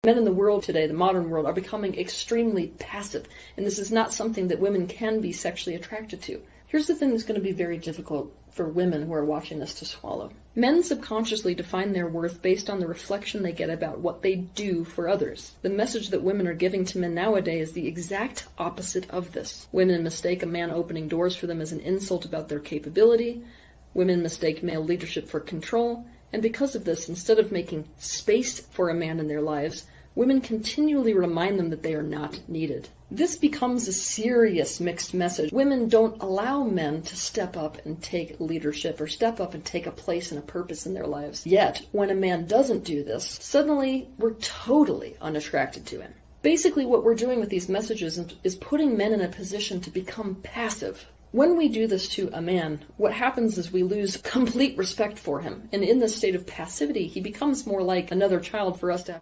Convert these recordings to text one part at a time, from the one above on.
Men in the world today, the modern world, are becoming extremely passive, and this is not something that women can be sexually attracted to. Here's the thing that's going to be very difficult for women who are watching this to swallow. Men subconsciously define their worth based on the reflection they get about what they do for others. The message that women are giving to men nowadays is the exact opposite of this. Women mistake a man opening doors for them as an insult about their capability. Women mistake male leadership for control. And because of this, instead of making space for a man in their lives, women continually remind them that they are not needed. This becomes a serious mixed message. Women don't allow men to step up and take leadership or step up and take a place and a purpose in their lives. Yet, when a man doesn't do this, suddenly we're totally unattracted to him. Basically, what we're doing with these messages is putting men in a position to become passive. When we do this to a man, what happens is we lose complete respect for him. And in this state of passivity, he becomes more like another child for us to have.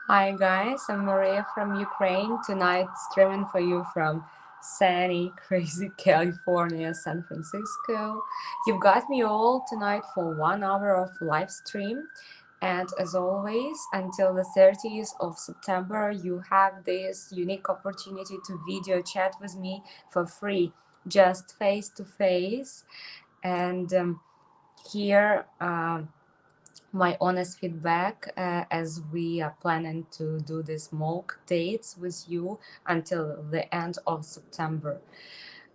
Hi guys, I'm Maria from Ukraine. Tonight streaming for you from sunny, crazy California, San Francisco. You've got me all tonight for 1 hour of live stream. And as always, until the 30th of September, you have this unique opportunity to video chat with me for free, just face to face. And here, my honest feedback as we are planning to do these mock dates with you until the end of September.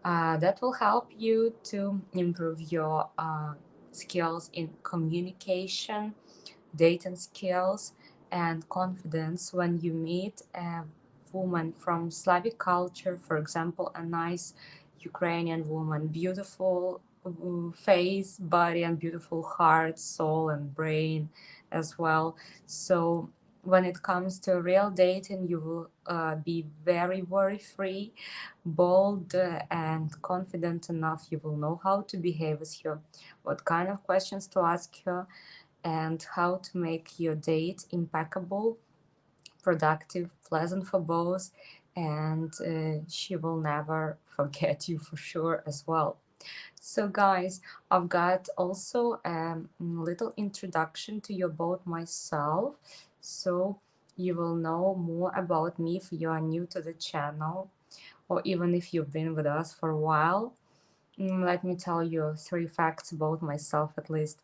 That will help you to improve your skills in communication, dating skills, and confidence when you meet a woman from Slavic culture, for example, a nice Ukrainian woman, beautiful face, body, and beautiful heart, soul, and brain as well. So when it comes to real dating, you will be very worry-free, bold, and confident enough. You will know how to behave with her, what kind of questions to ask her, and how to make your date impeccable, productive, pleasant for both, and she will never forget you for sure as well. So guys, I've got also a little introduction to you about myself, so you will know more about me if you are new to the channel, or even if you've been with us for a while. Let me tell you 3 facts about myself at least.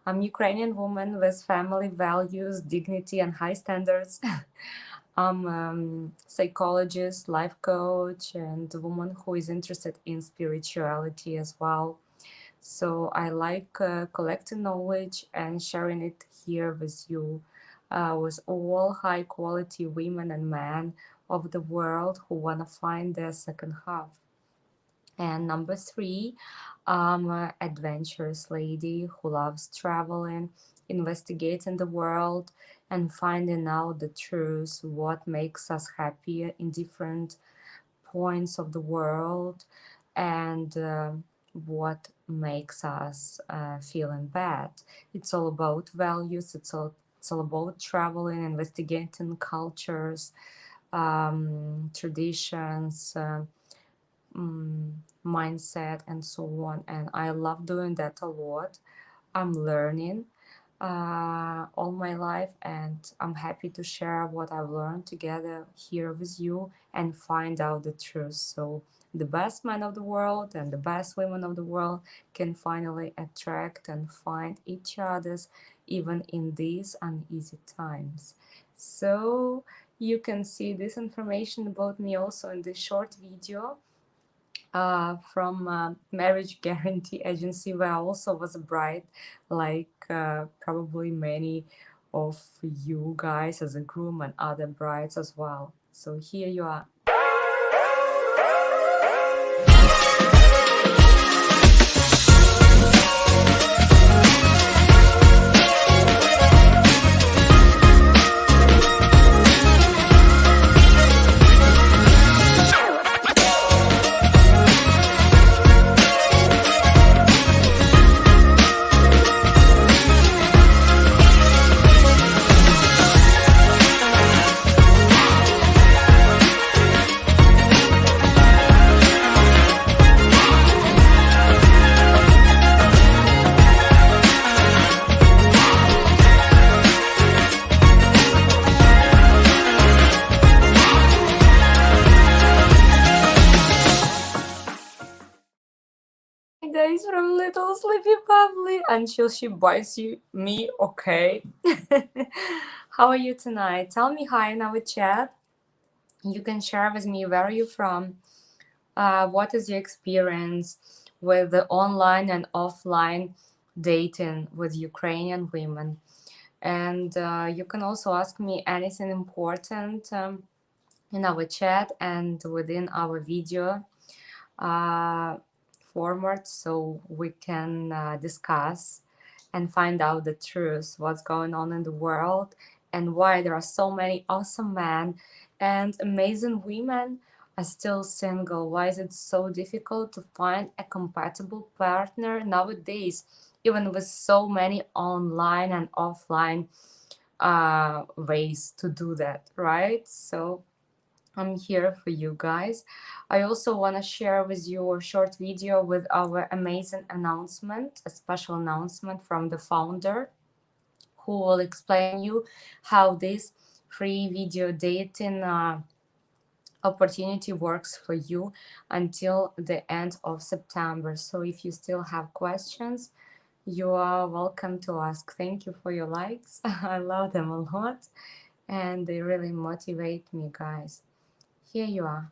I'm a Ukrainian woman with family values, dignity, and high standards. I'm a psychologist, life coach, and a woman who is interested in spirituality as well. So I like collecting knowledge and sharing it here with you, with all high-quality women and men of the world who want to find their second half. And number 3, I'm an adventurous lady who loves traveling, investigating the world, and finding out the truth, what makes us happy in different points of the world, and what makes us feeling bad. It's all about values, it's all about traveling, investigating cultures, traditions, mindset, and so on. And I love doing that a lot. I'm learning all my life, and I'm happy to share what I've learned together here with you and find out the truth. So the best men of the world and the best women of the world can finally attract and find each other's even in these uneasy times. So you can see this information about me also in this short video from Marriage Guarantee Agency, where I also was a bride, like probably many of you guys as a groom and other brides as well. So here you are. guys from Little Sleepy Bubbly until she bites me, okay? How are you tonight? Tell me hi in our chat. You can share with me where are you from, what is your experience with the online and offline dating with Ukrainian women. And you can also ask me anything important in our chat and within our video format, so we can discuss and find out the truth, what's going on in the world, and why there are so many awesome men and amazing women are still single. Why is it so difficult to find a compatible partner nowadays, even with so many online and offline ways to do that, right? So I'm here for you guys. I also want to share with you a short video with our amazing announcement, a special announcement from the founder, who will explain you how this free video dating opportunity works for you until the end of September. So if you still have questions, you are welcome to ask. Thank you for your likes. I love them a lot and they really motivate me, guys. Here you are.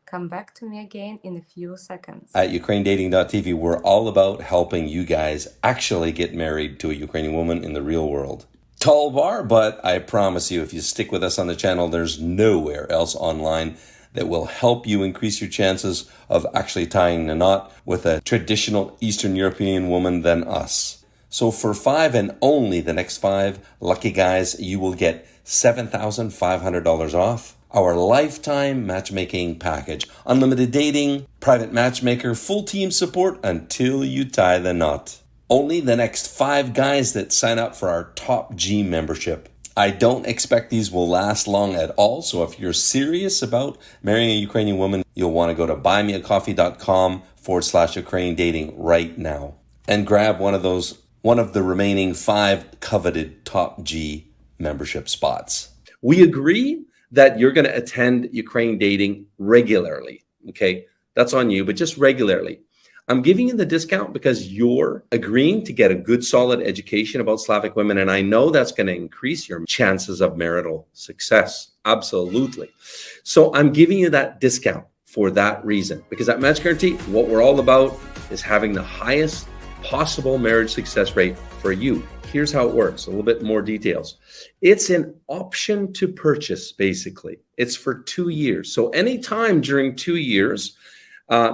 Come back to me again in a few seconds. At UkraineDating.tv, we're all about helping you guys actually get married to a Ukrainian woman in the real world. Tall bar, but I promise you, if you stick with us on the channel, there's nowhere else online that will help you increase your chances of actually tying the knot with a traditional Eastern European woman than us. So for 5 and only the next 5 lucky guys, you will get $7,500 off our lifetime matchmaking package. Unlimited dating, private matchmaker, full team support until you tie the knot. Only the next 5 guys that sign up for our Top G membership. I don't expect these will last long at all, so if you're serious about marrying a Ukrainian woman, you'll want to go to buymeacoffee.com/Ukraine dating right now and grab one of the remaining 5 coveted Top G membership spots. We agree that you're going to attend Ukraine dating regularly. Okay, that's on you, but just regularly. I'm giving you the discount because you're agreeing to get a good, solid education about Slavic women. And I know that's going to increase your chances of marital success. Absolutely. So I'm giving you that discount for that reason, because at Match Guarantee, what we're all about is having the highest possible marriage success rate for you. Here's how it works, a little bit more details. It's an option to purchase, basically. It's for 2 years. So anytime during 2 years,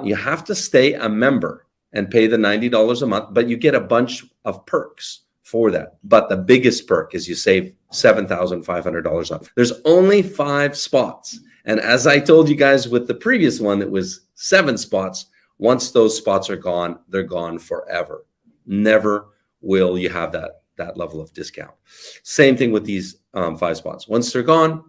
you have to stay a member and pay the $90 a month, but you get a bunch of perks for that. But the biggest perk is you save $7,500 off. There's only 5 spots. And as I told you guys with the previous one, that was 7 spots. Once those spots are gone, they're gone forever. Never will you have that level of discount. Same thing with these 5 spots. Once they're gone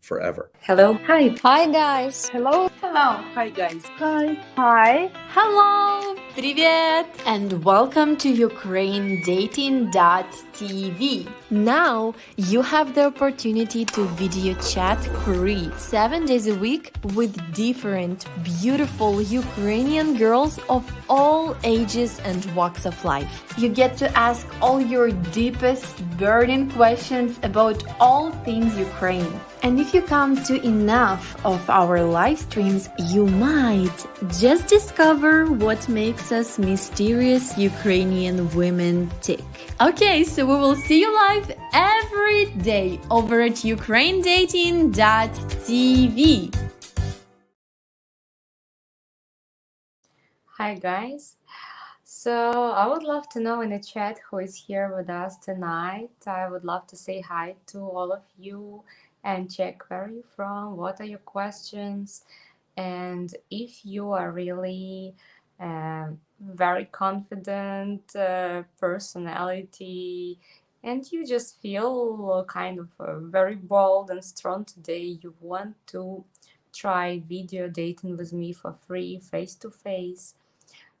forever. Hello. Hi. Hi guys. Hello. Hello. Hi guys. Hi. Hi. Hello. Привет. And welcome to UkraineDating.tv. Now you have the opportunity to video chat free 7 days a week with different beautiful Ukrainian girls of all ages and walks of life. You get to ask all your deepest burning questions about all things Ukraine. And if you come to enough of our live streams, you might just discover what makes us mysterious Ukrainian women tick. Okay, so we will see you live every day over at UkraineDating.tv. Hi guys. So I would love to know in the chat who is here with us tonight. I would love to say hi to all of you and check where you're from, what are your questions, and if you are really very confident personality and you just feel kind of very bold and strong today, you want to try video dating with me for free, face-to-face.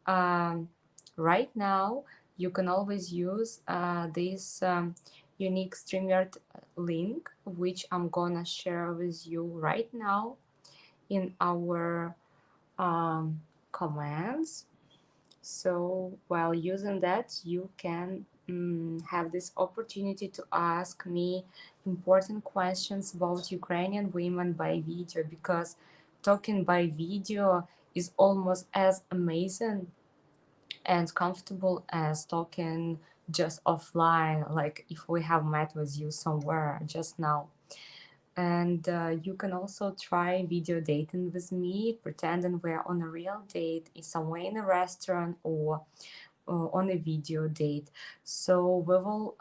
Right now you can always use this unique StreamYard link, which I'm gonna share with you right now in our comments. So while using that, you can have this opportunity to ask me important questions about Ukrainian women by video, because talking by video is almost as amazing and comfortable as talking just offline, like if we have met with you somewhere just now. And you can also try video dating with me, pretending we're on a real date in somewhere in a restaurant or on a video date. So we will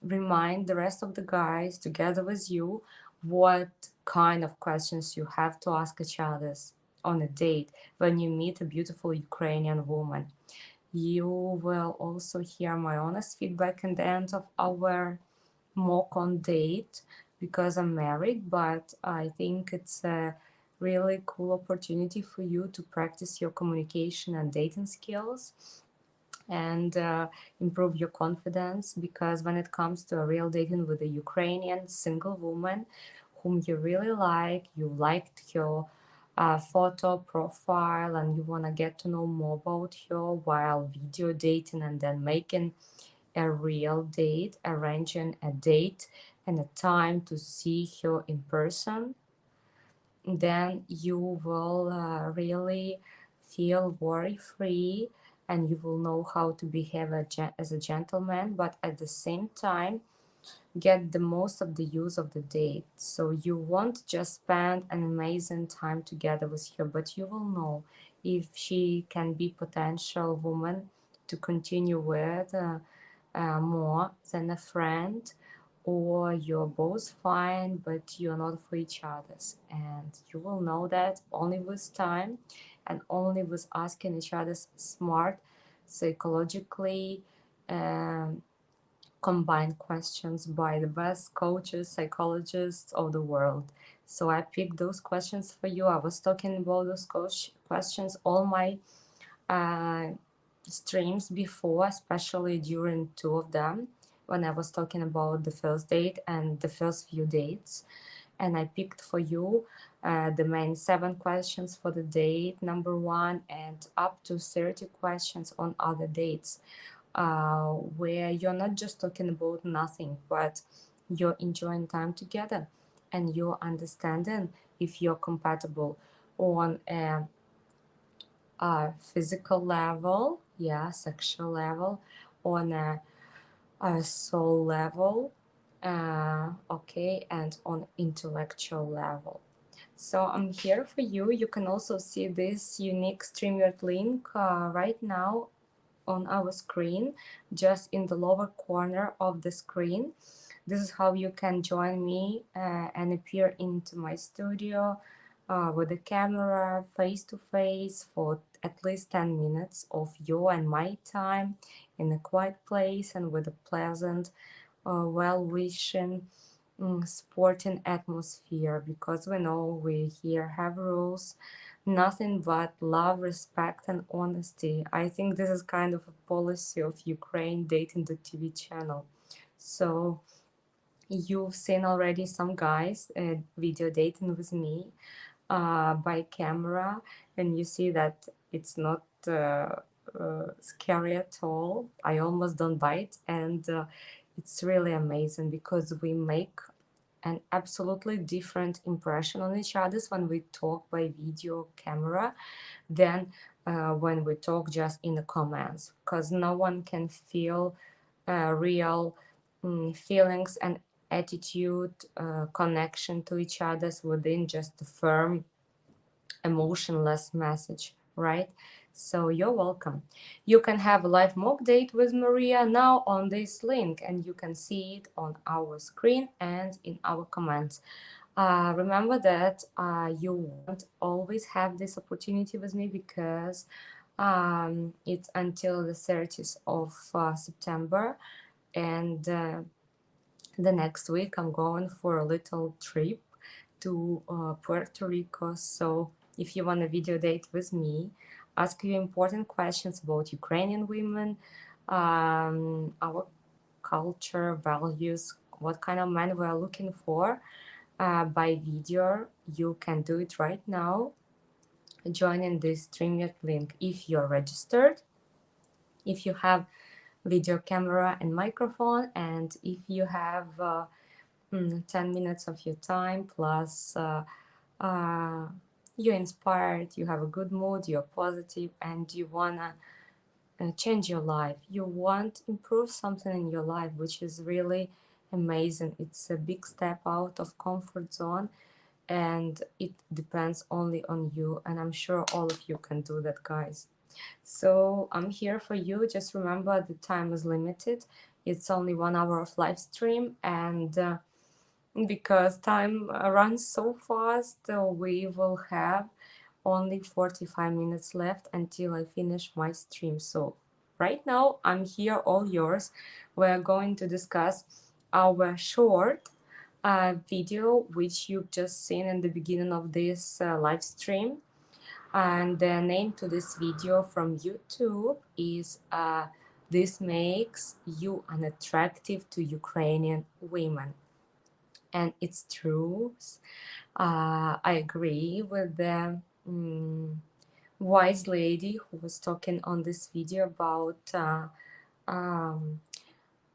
remind the rest of the guys together with you what kind of questions you have to ask each other on a date when you meet a beautiful Ukrainian woman. You will also hear my honest feedback at the end of our mock on date, because I'm married, but I think it's a really cool opportunity for you to practice your communication and dating skills and improve your confidence, because when it comes to a real dating with a Ukrainian single woman whom you really like, you liked her photo profile and you want to get to know more about her while video dating and then making a real date, arranging a date and a time to see her in person, then you will really feel worry free and you will know how to behave as a gentleman, but at the same time get the most of the use of the date. So you won't just spend an amazing time together with her, but you will know if she can be potential woman to continue with more than a friend, or you're both fine but you're not for each other's. And you will know that only with time and only with asking each other's smart, psychologically combined questions by the best coaches, psychologists of the world. So I picked those questions for you. I was talking about those questions all my streams before, especially during two of them, when I was talking about the first date and the first few dates. And I picked for you the main 7 questions for the date number 1 and up to 30 questions on other dates, where you're not just talking about nothing, but you're enjoying time together and you're understanding if you're compatible on a physical level, sexual level, on a soul level, okay, and on intellectual level. So I'm here for you. You can also see this unique StreamYard link right now on our screen, just in the lower corner of the screen. This is how you can join me and appear into my studio with a camera face to face for at least 10 minutes of your and my time in a quiet place and with a pleasant, well-wishing, sporting atmosphere, because we know we here have rules, nothing but love, respect, and honesty. I think this is kind of a policy of Ukraine dating the TV channel. So you've seen already some guys video dating with me by camera, and you see that it's not scary at all. I almost don't bite, and it's really amazing because we make an absolutely different impression on each other when we talk by video camera than when we talk just in the comments, because no one can feel real feelings and attitude connection to each other's within just a firm emotionless message, right? So you're welcome. You can have a live mock date with Maria now on this link, and you can see it on our screen and in our comments. Remember that you won't always have this opportunity with me, because it's until the 30th of September, and the next week I'm going for a little trip to Puerto Rico. So if you want a video date with me, ask you important questions about Ukrainian women, our culture, values, what kind of man we are looking for by video, you can do it right now. joining this StreamYard link if you're registered, if you have video camera and microphone, and if you have 10 minutes of your time, plus you're inspired, you have a good mood, you're positive, and you wanna change your life. You want to improve something in your life, which is really amazing. It's a big step out of comfort zone, and it depends only on you. And I'm sure all of you can do that, guys. So I'm here for you. Just remember the time is limited. It's only 1 hour of live stream, and because time runs so fast, we will have only 45 minutes left until I finish my stream. So right now I'm here, all yours. We're going to discuss our short video, which you've just seen in the beginning of this live stream. And the name to this video from YouTube is "This Makes You Unattractive to Ukrainian Women." And it's true. I agree with the wise lady who was talking on this video about um,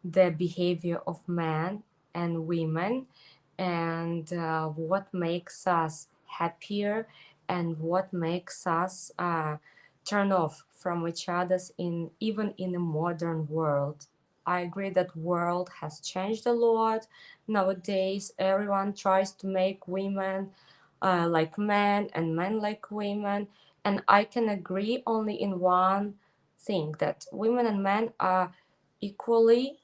the behavior of men and women, and what makes us happier and what makes us turn off from each other's in even in a modern world. I agree that world has changed a lot. Nowadays everyone tries to make women like men and men like women, and I can agree only in one thing, that women and men are equally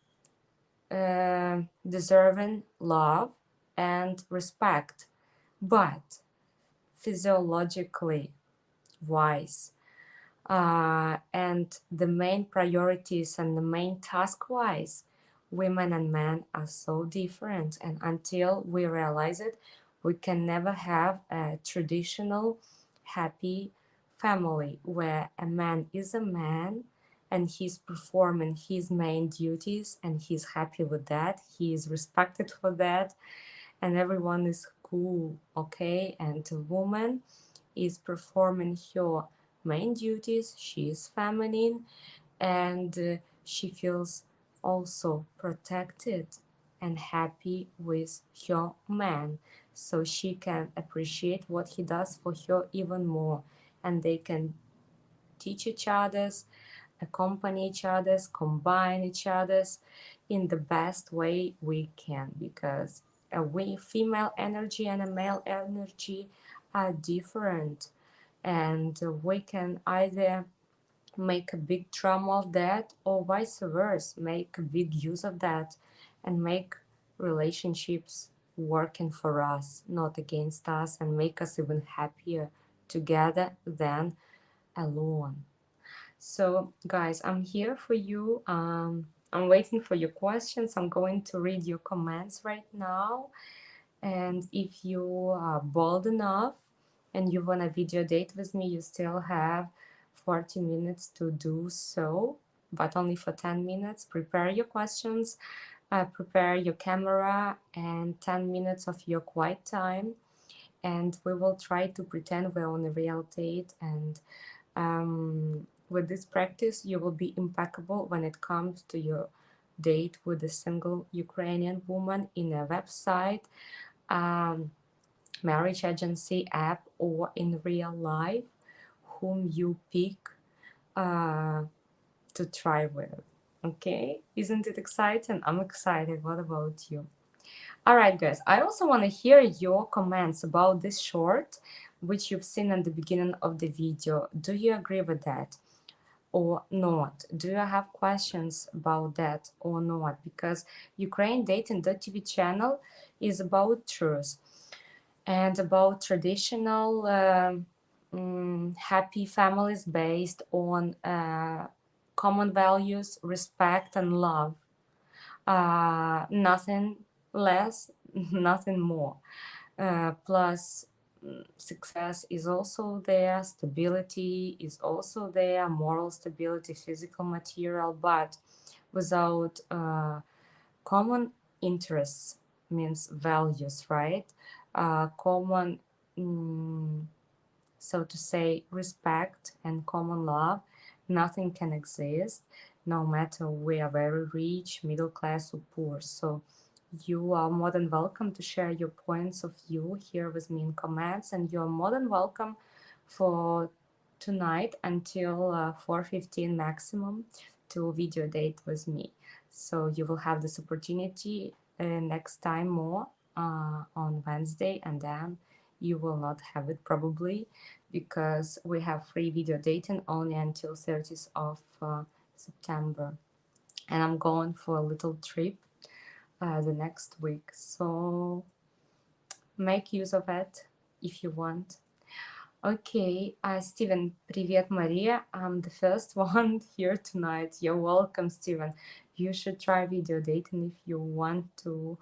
deserving love and respect, but physiologically wise, and the main priorities and the main task wise, women and men are so different, and until we realize it, we can never have a traditional happy family where a man is a man and he's performing his main duties and he's happy with that, he is respected for that, and everyone is cool, okay? And a woman is performing her main duties, she is feminine, and she feels also protected and happy with her man, so she can appreciate what he does for her even more, and they can teach each other's, accompany each other's, combine each other's in the best way we can, because we female energy and a male energy are different, and we can either make a big drama of that or vice versa, make a big use of that and make relationships working for us, not against us, and make us even happier together than alone. So guys, I'm here for you. I'm waiting for your questions. I'm going to read your comments right now, and if you are bold enough and you want a video date with me, you still have 40 minutes to do so, but only for 10 minutes. Prepare your questions, prepare your camera, and 10 minutes of your quiet time, and we will try to pretend we're on a real date. And with this practice, you will be impeccable when it comes to your date with a single Ukrainian woman in a website, marriage agency app, or in real life, whom you pick to try with. Okay, isn't it exciting? I'm excited. What about you? All right, guys, I also want to hear your comments about this short, which you've seen at the beginning of the video. Do you agree with that or not? Do you have questions about that or not? Because Ukraine Dating.tv channel is about truth and about traditional happy families based on common values, respect and love. Nothing less, nothing more. Plus, success is also there, stability is also there, moral stability, physical, material, but without common interests, means values, right? Common So to say respect and common love, nothing can exist, no matter we are very rich, middle class or poor. So you are more than welcome to share your points of view here with me in comments, and you're more than welcome for tonight until 4:15 maximum to video date with me. So you will have this opportunity next time more on Wednesday, and then you will not have it probably, because we have free video dating only until 30th of September. And I'm going for a little trip the next week. So make use of it if you want. Okay, Steven, привет, Maria. I'm the first one here tonight. You're welcome, Steven. You should try video dating if you want to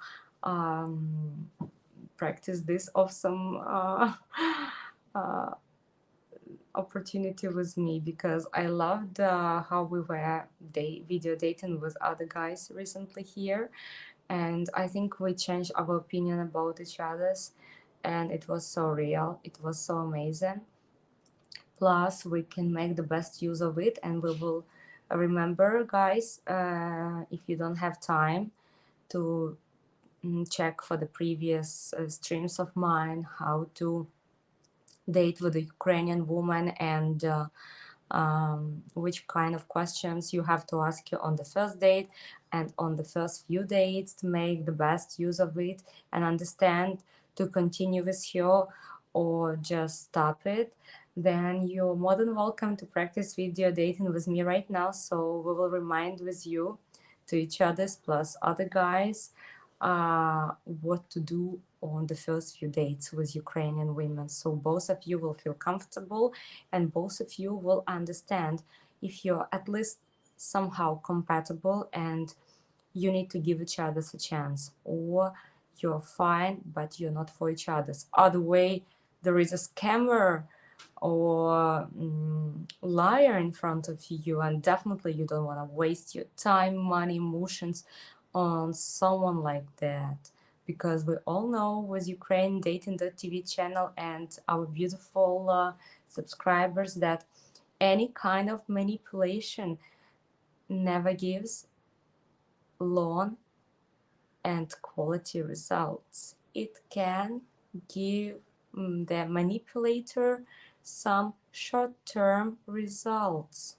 practice this awesome opportunity with me, because I loved how we were video dating with other guys recently here, and I think we changed our opinion about each other's, and it was so real, it was so amazing. Plus we can make the best use of it, and we will remember, guys, if you don't have time to check for the previous streams of mine, how to date with a Ukrainian woman, and which kind of questions you have to ask you on the first date and on the first few dates to make the best use of it and understand to continue with her or just stop it, then you're more than welcome to practice video dating with me right now. So we will remind with you to each other's plus other guys what to do on the first few dates with Ukrainian women. So both of you will feel comfortable, and both of you will understand if you're at least somehow compatible and you need to give each other a chance, or you're fine but you're not for each other's. Other way, there is a scammer or liar in front of you, and definitely you don't want to waste your time, money, emotions on someone like that, because we all know with Ukraine dating.tv channel and our beautiful subscribers that any kind of manipulation never gives long and quality results. It can give the manipulator some short-term results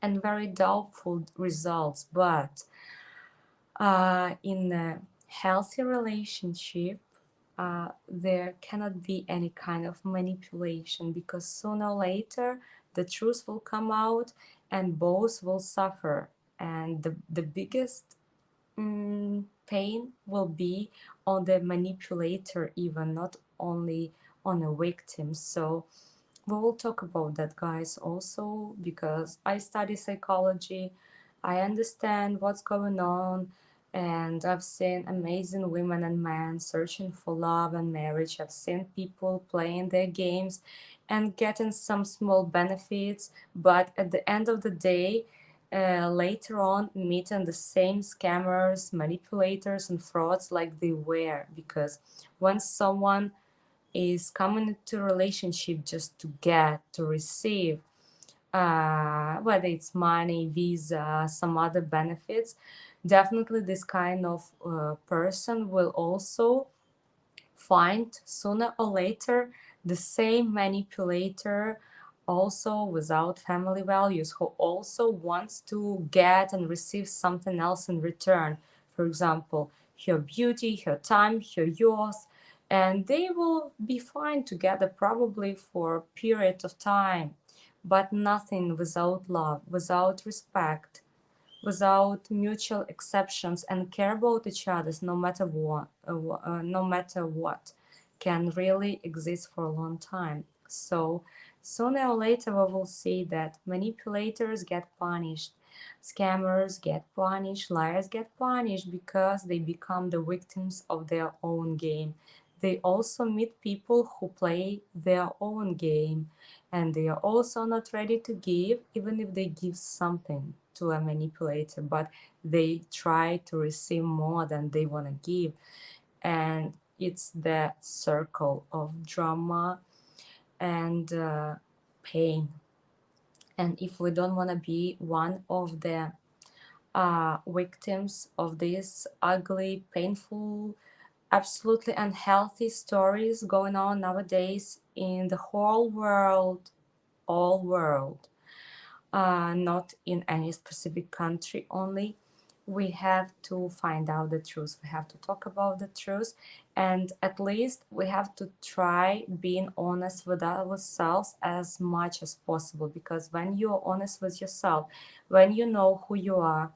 and very doubtful results, but in a healthy relationship, there cannot be any kind of manipulation, because sooner or later the truth will come out and both will suffer. And the biggest pain will be on the manipulator, even not only on a victim. So we will talk about that, guys, also, because I study psychology. I understand what's going on, and I've seen amazing women and men searching for love and marriage. I've seen people playing their games and getting some small benefits, but at the end of the day, later on meeting the same scammers, manipulators, and frauds like they were. Because once someone is coming into a relationship just to get, to receive, whether it's money, visa, some other benefits, definitely this kind of person will also find sooner or later the same manipulator, also without family values, who also wants to get and receive something else in return. For example, her beauty, her time, her yours, and they will be fine together probably for a period of time, but nothing without love, without respect, without mutual exceptions and care about each other, no matter what, can really exist for a long time. So sooner or later we will see that manipulators get punished, scammers get punished, liars get punished, because they become the victims of their own game. They also meet people who play their own game, and they are also not ready to give, even if they give something to a manipulator, but they try to receive more than they want to give. And it's the circle of drama and pain. And if we don't want to be one of the victims of these ugly, painful, absolutely unhealthy stories going on nowadays in the whole world, all world, not in any specific country only, we have to find out the truth. We have to talk about the truth, and at least we have to try being honest with ourselves as much as possible, because when you're honest with yourself, when you know who you are,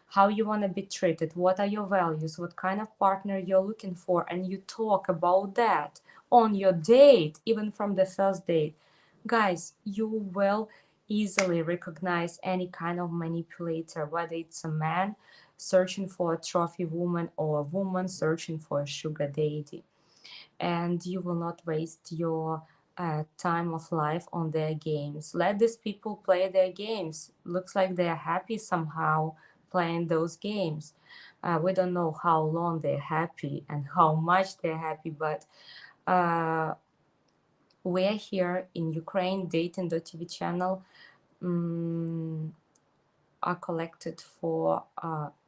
how you want to be treated, what are your values, what kind of partner you're looking for, and you talk about that on your date, even from the first date, guys, you will easily recognize any kind of manipulator, whether it's a man searching for a trophy woman or a woman searching for a sugar daddy. And you will not waste your time of life on their games. Let these people play their games. Looks like they're happy somehow playing those games. We don't know how long they're happy and how much they're happy, but we're here in Ukraine, dating.tv channel, are collected for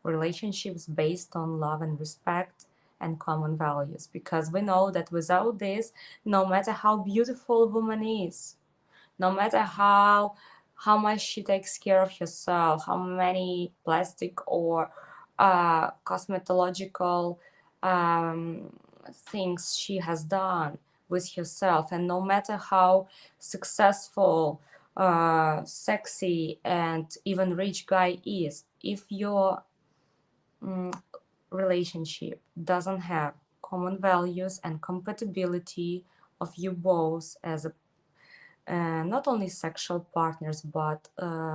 relationships based on love and respect and common values, because we know that without this, no matter how beautiful a woman is, no matter how much she takes care of herself, how many plastic or cosmetological things she has done with herself, and no matter how successful, sexy, and even rich guy is, if your relationship doesn't have common values and compatibility of you both as a not only sexual partners, but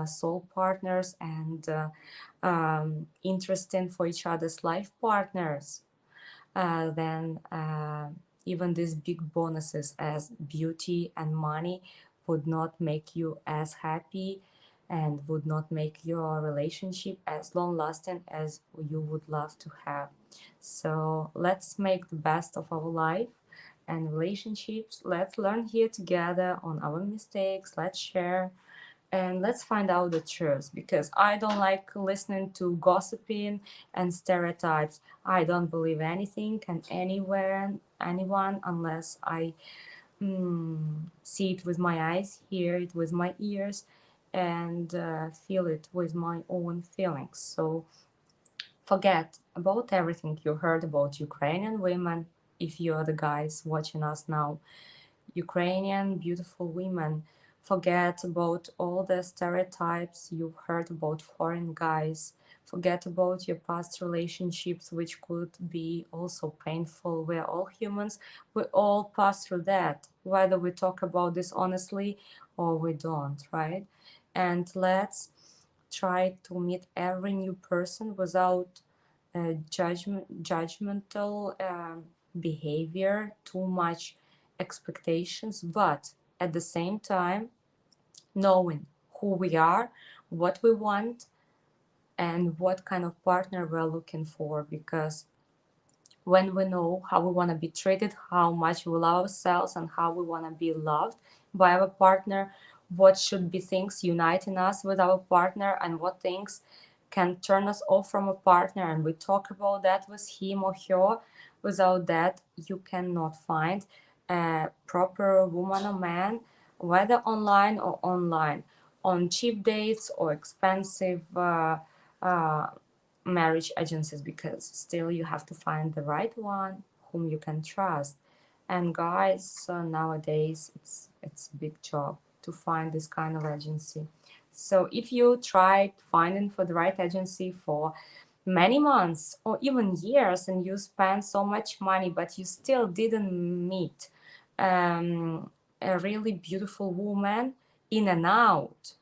soul partners and interesting for each other's life partners, then even these big bonuses as beauty and money would not make you as happy and would not make your relationship as long lasting as you would love to have. So let's make the best of our life and relationships. Let's learn here together on our mistakes. Let's share and let's find out the truth, because I don't like listening to gossiping and stereotypes. I don't believe anything and anyone unless I see it with my eyes, hear it with my ears, and feel it with my own feelings. So forget about everything you heard about Ukrainian women. If you're the guys watching us now, Ukrainian beautiful women, forget about all the stereotypes you've heard about foreign guys. Forget about your past relationships, which could be also painful. We're all humans. We all pass through that, whether we talk about this honestly or we don't, right? And let's try to meet every new person without judgmental behavior, too much expectations, but at the same time knowing who we are, what we want, and what kind of partner we're looking for. Because when we know how we want to be treated, how much we love ourselves, and how we want to be loved by our partner, what should be things uniting us with our partner, and what things can turn us off from a partner, and we talk about that with him or her. Without that, you cannot find a proper woman or man, whether online or online, on cheap dates or expensive uh, marriage agencies, because still you have to find the right one whom you can trust. And guys, nowadays it's a big job to find this kind of agency. So if you tried finding for the right agency for many months or even years, and you spent so much money but you still didn't meet a really beautiful woman in and out,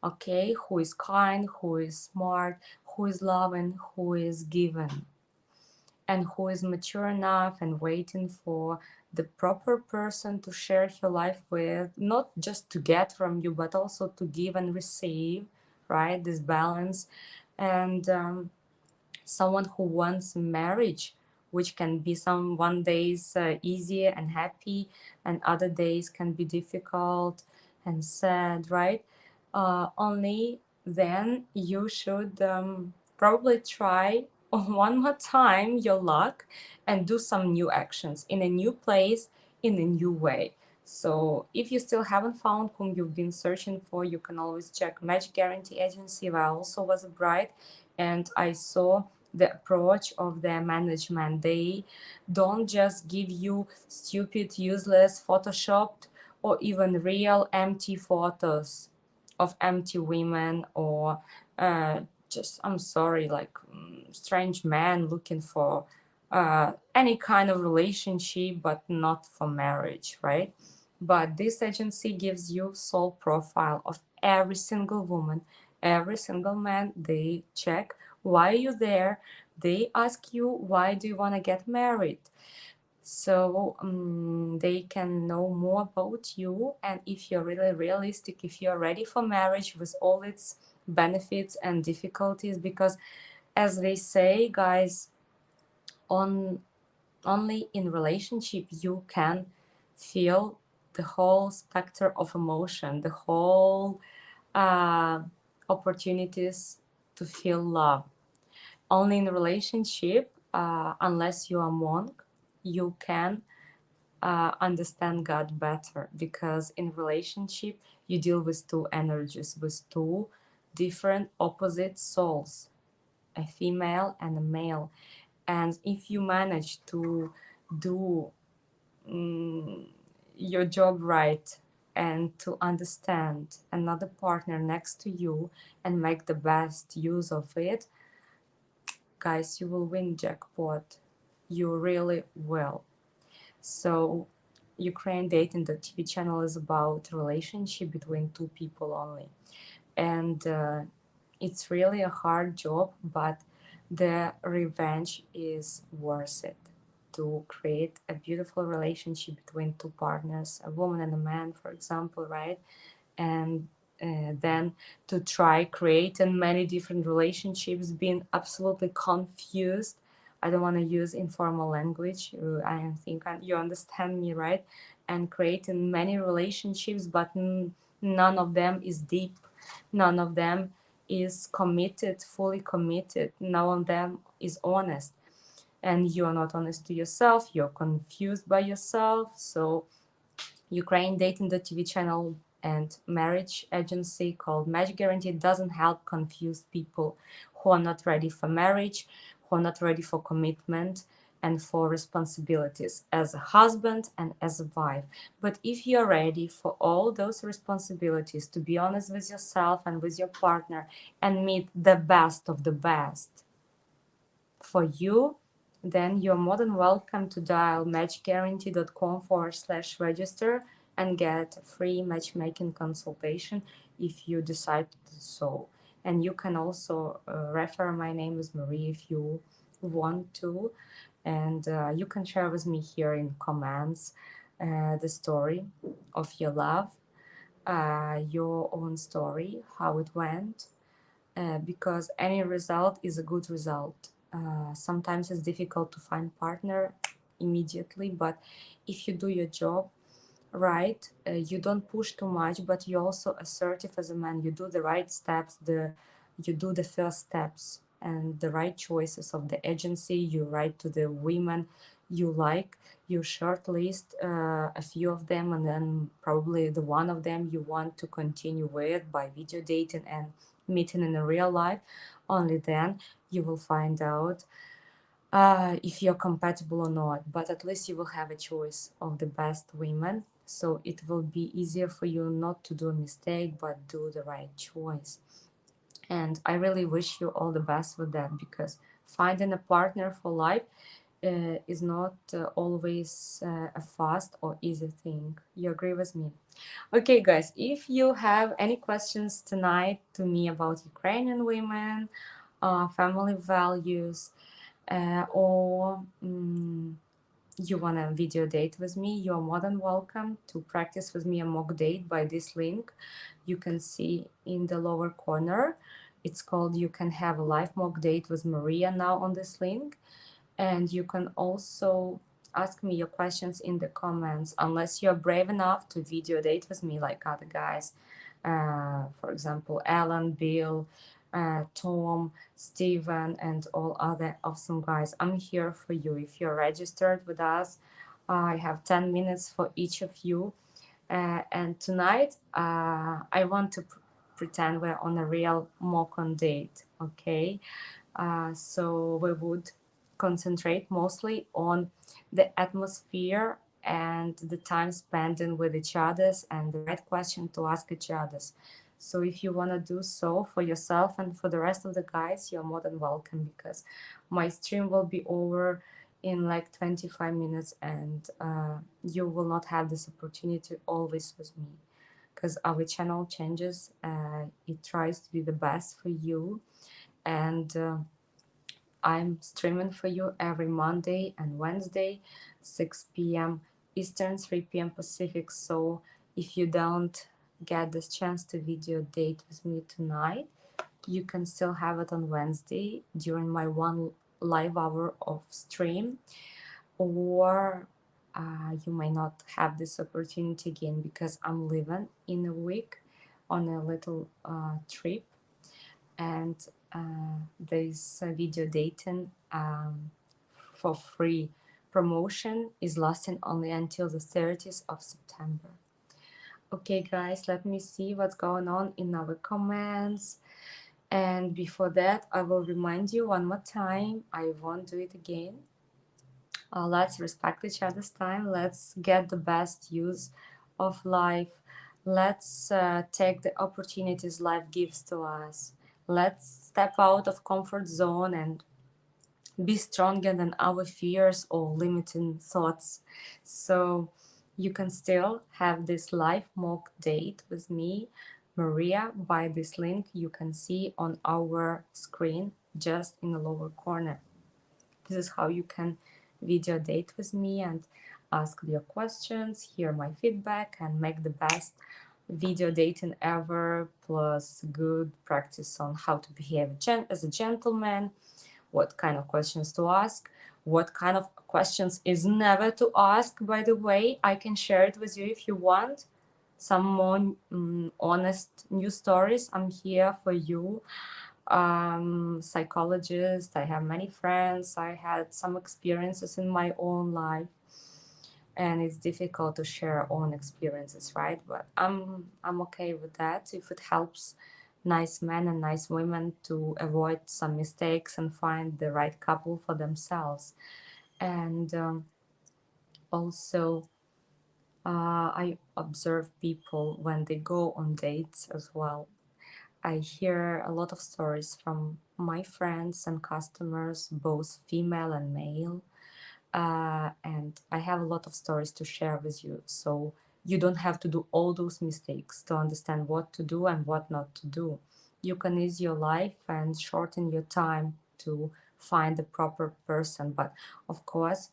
okay, who is kind, who is smart, who is loving, who is given, and who is mature enough and waiting for the proper person to share her life with, not just to get from you, but also to give and receive, right? This balance. And someone who wants marriage which can be one days easy and happy, and other days can be difficult and sad, right? Only then you should probably try one more time your luck and do some new actions in a new place, in a new way. So if you still haven't found whom you've been searching for, you can always check Match Guarantee Agency, where I also was a bride, and I saw the approach of their management. They don't just give you stupid, useless, photoshopped, or even real empty photos of empty women, or just, I'm sorry, like strange man looking for any kind of relationship, but not for marriage, right? But this agency gives you soul profile of every single woman, every single man. They check why are you there. They ask you, why do you want to get married? So they can know more about you, and if you're really realistic, if you're ready for marriage with all its benefits and difficulties, because as they say, guys, only in relationship you can feel the whole spectrum of emotion, the whole opportunities to feel love. Only in a relationship, unless you are monk, you can understand God better, because in relationship you deal with two energies, with two different opposite souls, a female and a male. And if you manage to do your job right and to understand another partner next to you and make the best use of it, guys, you will win jackpot. You really will. So Ukraine Dating, the TV channel, is about relationship between two people only. And it's really a hard job, but the revenge is worth it, to create a beautiful relationship between two partners, a woman and a man, for example, right? And then to try creating many different relationships, being absolutely confused. I don't want to use informal language. I think you understand me, right? And creating many relationships, but none of them is deep. None of them is committed, fully committed. None of them is honest. And you are not honest to yourself. You're confused by yourself. So Ukraine Dating, the TV channel and marriage agency called Match Guarantee, doesn't help confused people who are not ready for marriage, who are not ready for commitment and for responsibilities as a husband and as a wife. But if you're ready for all those responsibilities, to be honest with yourself and with your partner and meet the best of the best for you, then you're more than welcome to dial matchguarantee.com/register and get a free matchmaking consultation if you decide to do so. And you can also refer my name is Marie if you want to. And you can share with me here in comments the story of your love, your own story, how it went, because any result is a good result. Sometimes it's difficult to find partner immediately, but if you do your job right, you don't push too much, but you're also assertive as a man. You do the right steps, you do the first steps and the right choices of the agency. You write to the women you like, you shortlist a few of them, and then probably the one of them you want to continue with by video dating and meeting in a real life. Only then you will find out if you're compatible or not, but at least you will have a choice of the best women, so it will be easier for you not to do a mistake but do the right choice. And I really wish you all the best with that, because finding a partner for life is not always a fast or easy thing. You agree with me? Okay, guys, if you have any questions tonight to me about Ukrainian women, family values, or you want a video date with me, you are more than welcome to practice with me a mock date by this link you can see in the lower corner. It's called You Can Have a Live Mock Date with Maria now on this link. And you can also ask me your questions in the comments, unless you're brave enough to video date with me like other guys. For example, Alan, Bill, Tom, Steven, and all other awesome guys. I'm here for you. If you're registered with us, I have 10 minutes for each of you. And tonight, I want to pretend we're on a real mock-on date, okay? So we would concentrate mostly on the atmosphere and the time spending with each others and the right question to ask each others. So if you want to do so for yourself and for the rest of the guys, you're more than welcome, because my stream will be over in like 25 minutes, and you will not have this opportunity always with me, because our channel changes. It tries to be the best for you, and I'm streaming for you every Monday and Wednesday, 6 p.m. Eastern, 3 p.m. Pacific. So if you don't get this chance to video date with me tonight, you can still have it on Wednesday during my 1 live hour of stream, or you may not have this opportunity again, because I'm leaving in a week on a little trip, and this video dating for free promotion is lasting only until the 30th of September. Okay, guys, let me see what's going on in our comments. And before that, I will remind you one more time, I won't do it again. Let's respect each other's time. Let's get the best use of life. Let's take the opportunities life gives to us. Let's step out of comfort zone and be stronger than our fears or limiting thoughts. So you can still have this live mock date with me, Maria, by this link you can see on our screen just in the lower corner. This is how you can video date with me and ask your questions, hear my feedback, and make the best video dating ever, plus good practice on how to behave as a gentleman, what kind of questions to ask, what kind of questions is never to ask, by the way. I can share it with you if you want some more honest news stories. I'm here for you. Psychologist, I have many friends, I had some experiences in my own life, and it's difficult to share own experiences, right? But I'm okay with that if it helps nice men and nice women to avoid some mistakes and find the right couple for themselves. And also I observe people when they go on dates as well. I hear a lot of stories from my friends and customers, both female and male, and I have a lot of stories to share with you. So you don't have to do all those mistakes to understand what to do and what not to do. You can ease your life and shorten your time to find the proper person. But of course,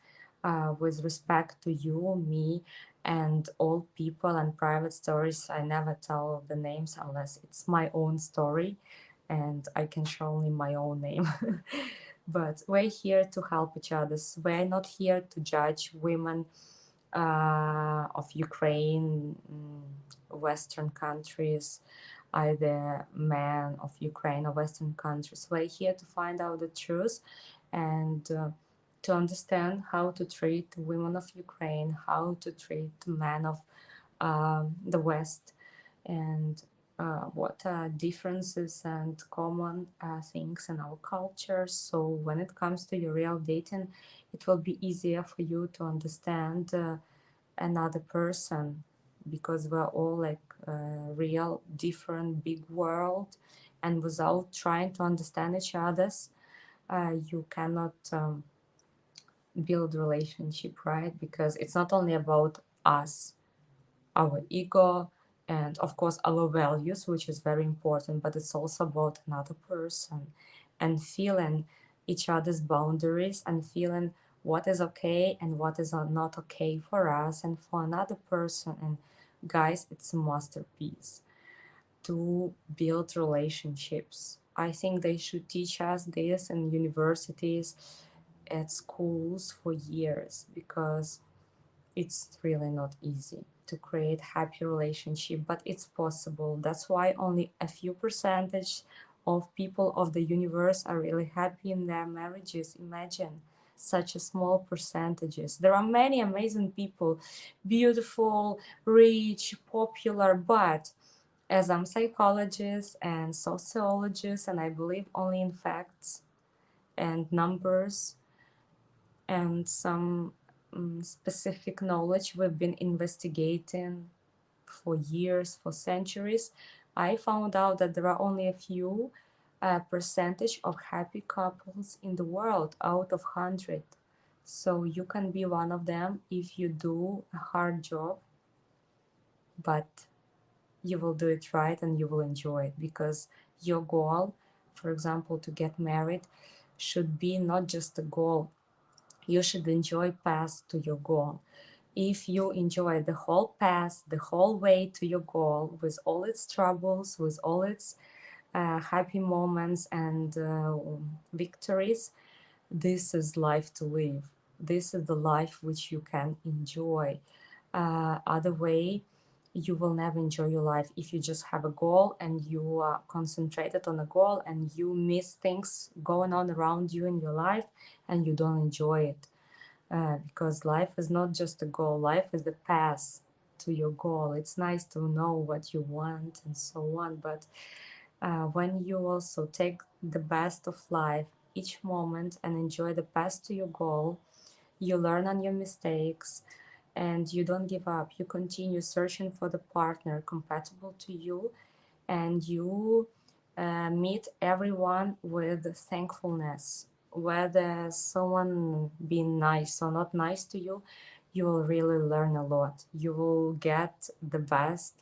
with respect to you, me, and all people and private stories, I never tell the names unless it's my own story and I can show only my own name. But we're here to help each other. We're not here to judge women of Ukraine, Western countries, either men of Ukraine or Western countries. We're here to find out the truth and to understand how to treat women of Ukraine, how to treat men of the West, and what are differences and common things in our culture. So when it comes to your real dating, it will be easier for you to understand another person, because we're all like a real different big world, and without trying to understand each other's, you cannot build relationship, right? Because it's not only about us, our ego, and of course our values, which is very important, but it's also about another person, and feeling each other's boundaries and feeling what is okay and what is not okay for us and for another person. And guys, it's a masterpiece to build relationships. I think they should teach us this in universities, at schools for years, because it's really not easy to create happy relationship, but it's possible. That's why only a few percentage of people of the universe are really happy in their marriages. Imagine such a small percentages. There are many amazing people, beautiful, rich, popular, but as I'm psychologist and sociologist, and I believe only in facts and numbers and some specific knowledge we've been investigating for years, for centuries, I found out that there are only a few percentage of happy couples in the world out of 100. So you can be one of them if you do a hard job, but you will do it right and you will enjoy it, because your goal, for example, to get married, should be not just a goal. You should enjoy path to your goal. If you enjoy the whole path, the whole way to your goal, with all its troubles, with all its happy moments and victories, this is life to live. This is the life which you can enjoy. Other way, you will never enjoy your life if you just have a goal and you are concentrated on a goal and you miss things going on around you in your life and you don't enjoy it. Because life is not just a goal, life is the path to your goal. It's nice to know what you want and so on, but when you also take the best of life each moment and enjoy the path to your goal, you learn on your mistakes and you don't give up. You continue searching for the partner compatible to you, and you meet everyone with thankfulness. Whether someone being nice or not nice to you, you will really learn a lot. You will get the best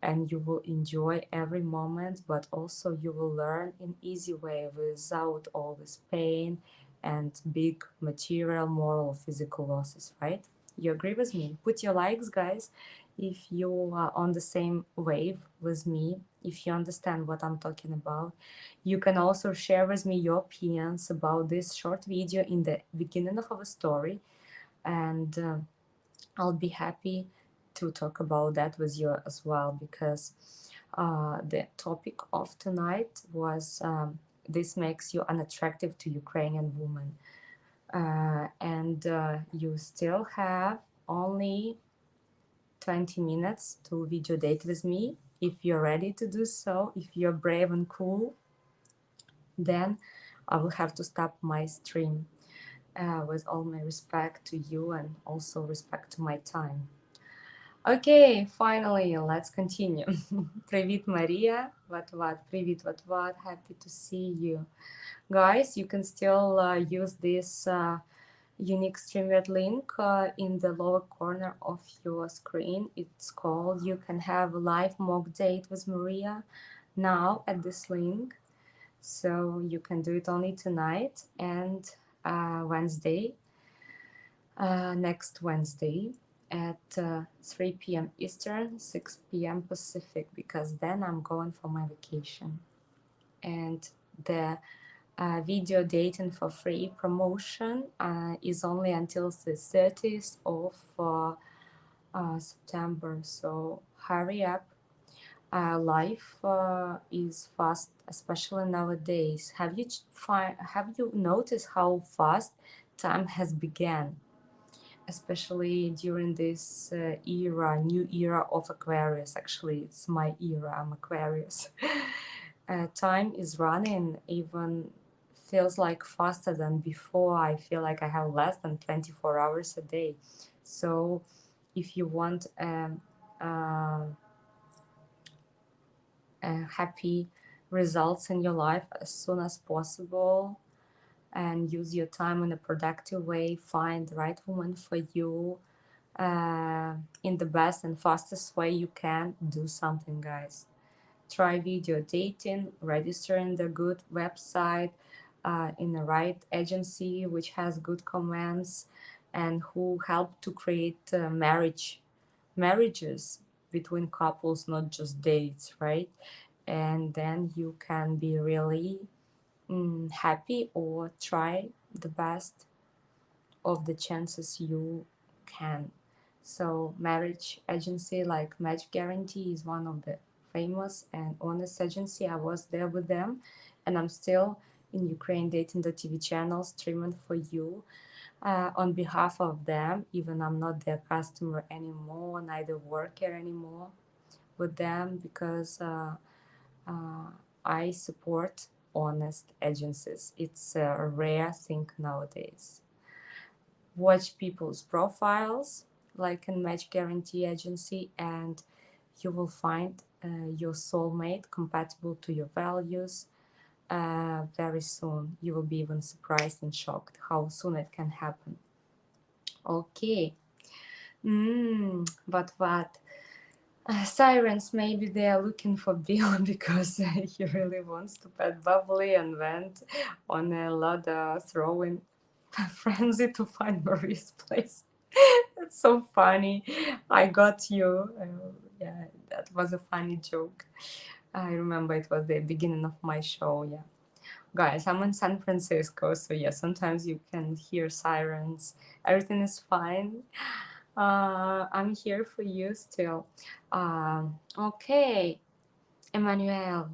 and you will enjoy every moment, but also you will learn in easy way without all this pain and big material, moral, physical losses, right? You agree with me? Put your likes, guys, if you are on the same wave with me, if you understand what I'm talking about. You can also share with me your opinions about this short video in the beginning of our story, and I'll be happy to talk about that with you as well, because the topic of tonight was this makes you unattractive to Ukrainian women. And you still have only 20 minutes to video date with me. If you're ready to do so, if you're brave and cool, then I will have to stop my stream, with all my respect to you and also respect to my time. Okay, finally, let's continue. Привіт, Maria. What? Привіт, what? Happy to see you. Guys, you can still use this unique StreamYard link in the lower corner of your screen. It's called You Can Have a Live Mock Date with Maria now at this link. So you can do it only tonight and Wednesday, next Wednesday at 3 p.m. Eastern, 6 p.m. Pacific, because then I'm going for my vacation. And the video dating for free promotion is only until the 30th of September, so hurry up. Life is fast, especially nowadays. Have you noticed how fast time has begun, especially during this new era of Aquarius? Actually, it's my era. I'm Aquarius. Time is running, even feels like faster than before. I feel like I have less than 24 hours a day. So if you want happy results in your life as soon as possible and use your time in a productive way, find the right woman for you in the best and fastest way you can, do something, guys. Try video dating, register in the good website, in the right agency which has good comments and who help to create marriages between couples, not just dates, right? And then you can be really happy, or try the best of the chances you can. So marriage agency like Match Guarantee is one of the famous and honest agency. I was there with them, and I'm still in Ukraine dating.tv channel streaming for you on behalf of them, even I'm not their customer anymore, neither worker anymore with them, because I support honest agencies. It's a rare thing nowadays. Watch people's profiles like in Match Guarantee agency, and you will find your soulmate compatible to your values very soon. You will be even surprised and shocked how soon it can happen. Okay. But what? Sirens, maybe they are looking for Bill because he really wants to pet Bubbly and went on a ladder throwing frenzy to find Marie's place. That's so funny. I got you. Yeah, that was a funny joke. I remember it was the beginning of my show. Yeah. Guys, I'm in San Francisco, so yeah, sometimes you can hear sirens. Everything is fine. I'm here for you still. Okay, Emmanuel.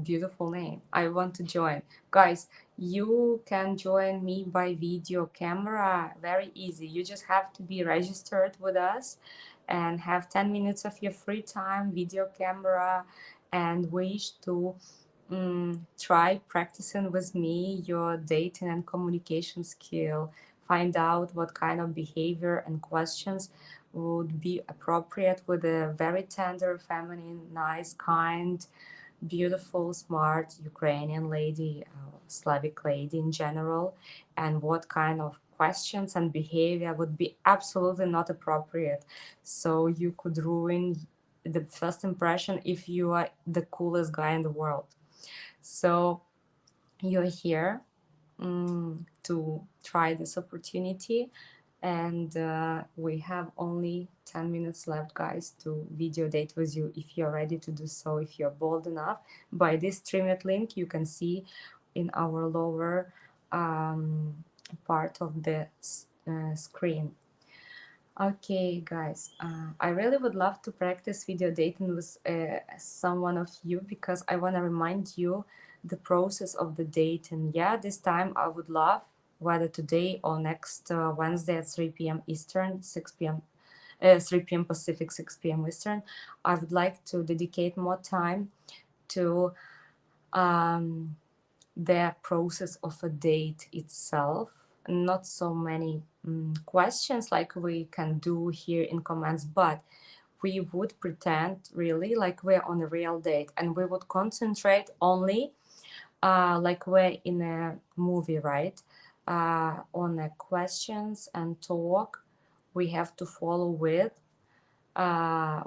Beautiful name. I want to join. Guys, you can join me by video camera. Very easy. You just have to be registered with us and have 10 minutes of your free time, video camera, and wish to try practicing with me your dating and communication skill. Find out what kind of behavior and questions would be appropriate with a very tender, feminine, nice, kind, beautiful, smart Ukrainian lady, Slavic lady in general, and what kind of questions and behavior would be absolutely not appropriate. So you could ruin the first impression if you are the coolest guy in the world. So you're here to try this opportunity, and we have only 10 minutes left, guys, to video date with you if you're ready to do so, if you're bold enough. By this streamed link you can see in our lower part of the screen. Okay, guys, I really would love to practice video dating with someone of you, because I want to remind you the process of the dating. Yeah, this time I would love, whether today or next Wednesday at 3 p.m. Eastern, 6 p.m. 3 p.m. Pacific, 6 p.m. Eastern, I would like to dedicate more time to the process of a date itself. Not so many questions like we can do here in comments, but we would pretend really like we're on a real date, and we would concentrate only like we're in a movie, right? On the questions and talk we have to follow with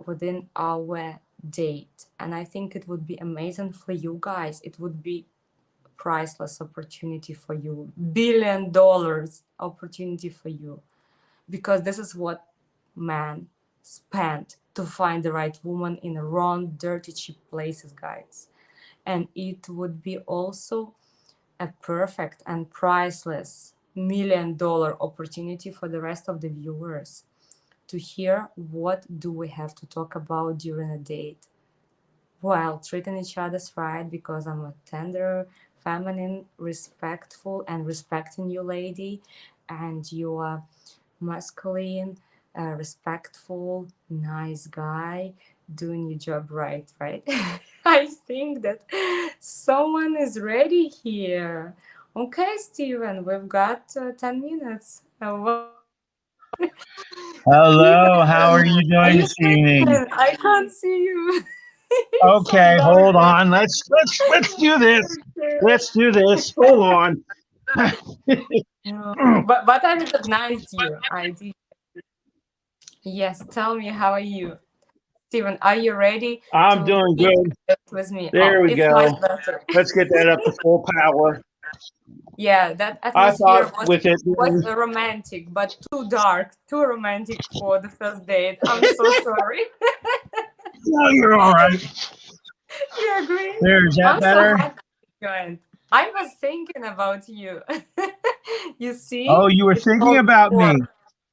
within our date. And I think it would be amazing for you guys. It would be priceless opportunity for you, $1 billion opportunity for you, because this is what man spent to find the right woman in the wrong, dirty, cheap places, guys. And it would be also a perfect and priceless $1 million opportunity for the rest of the viewers to hear what do we have to talk about during a date, while treating each other's right, because I'm a tender, feminine, respectful, and respecting you lady, and you are masculine, respectful, nice guy, doing your job right? I think that someone is ready here. Okay, Steven, we've got 10 minutes. Hello, how are Steven, you are doing you this evening? sleeping? I can't see you. It's so Okay, hold dark. on. Let's do this. Let's do this. Hold on. But I recognized you. I did. Yes, tell me, how are you? Steven, are you ready I'm to doing meet good. with me? There Oh, we it's much go. better. Let's get that up to full power. Yeah, that I atmosphere thought with it was being, romantic, but too dark, too romantic for the first date. I'm so sorry. no, you're all right. You agree? There's that I'm so better. happy you joined. I was thinking about you. You see, Oh, you were it's thinking called about rapport. me.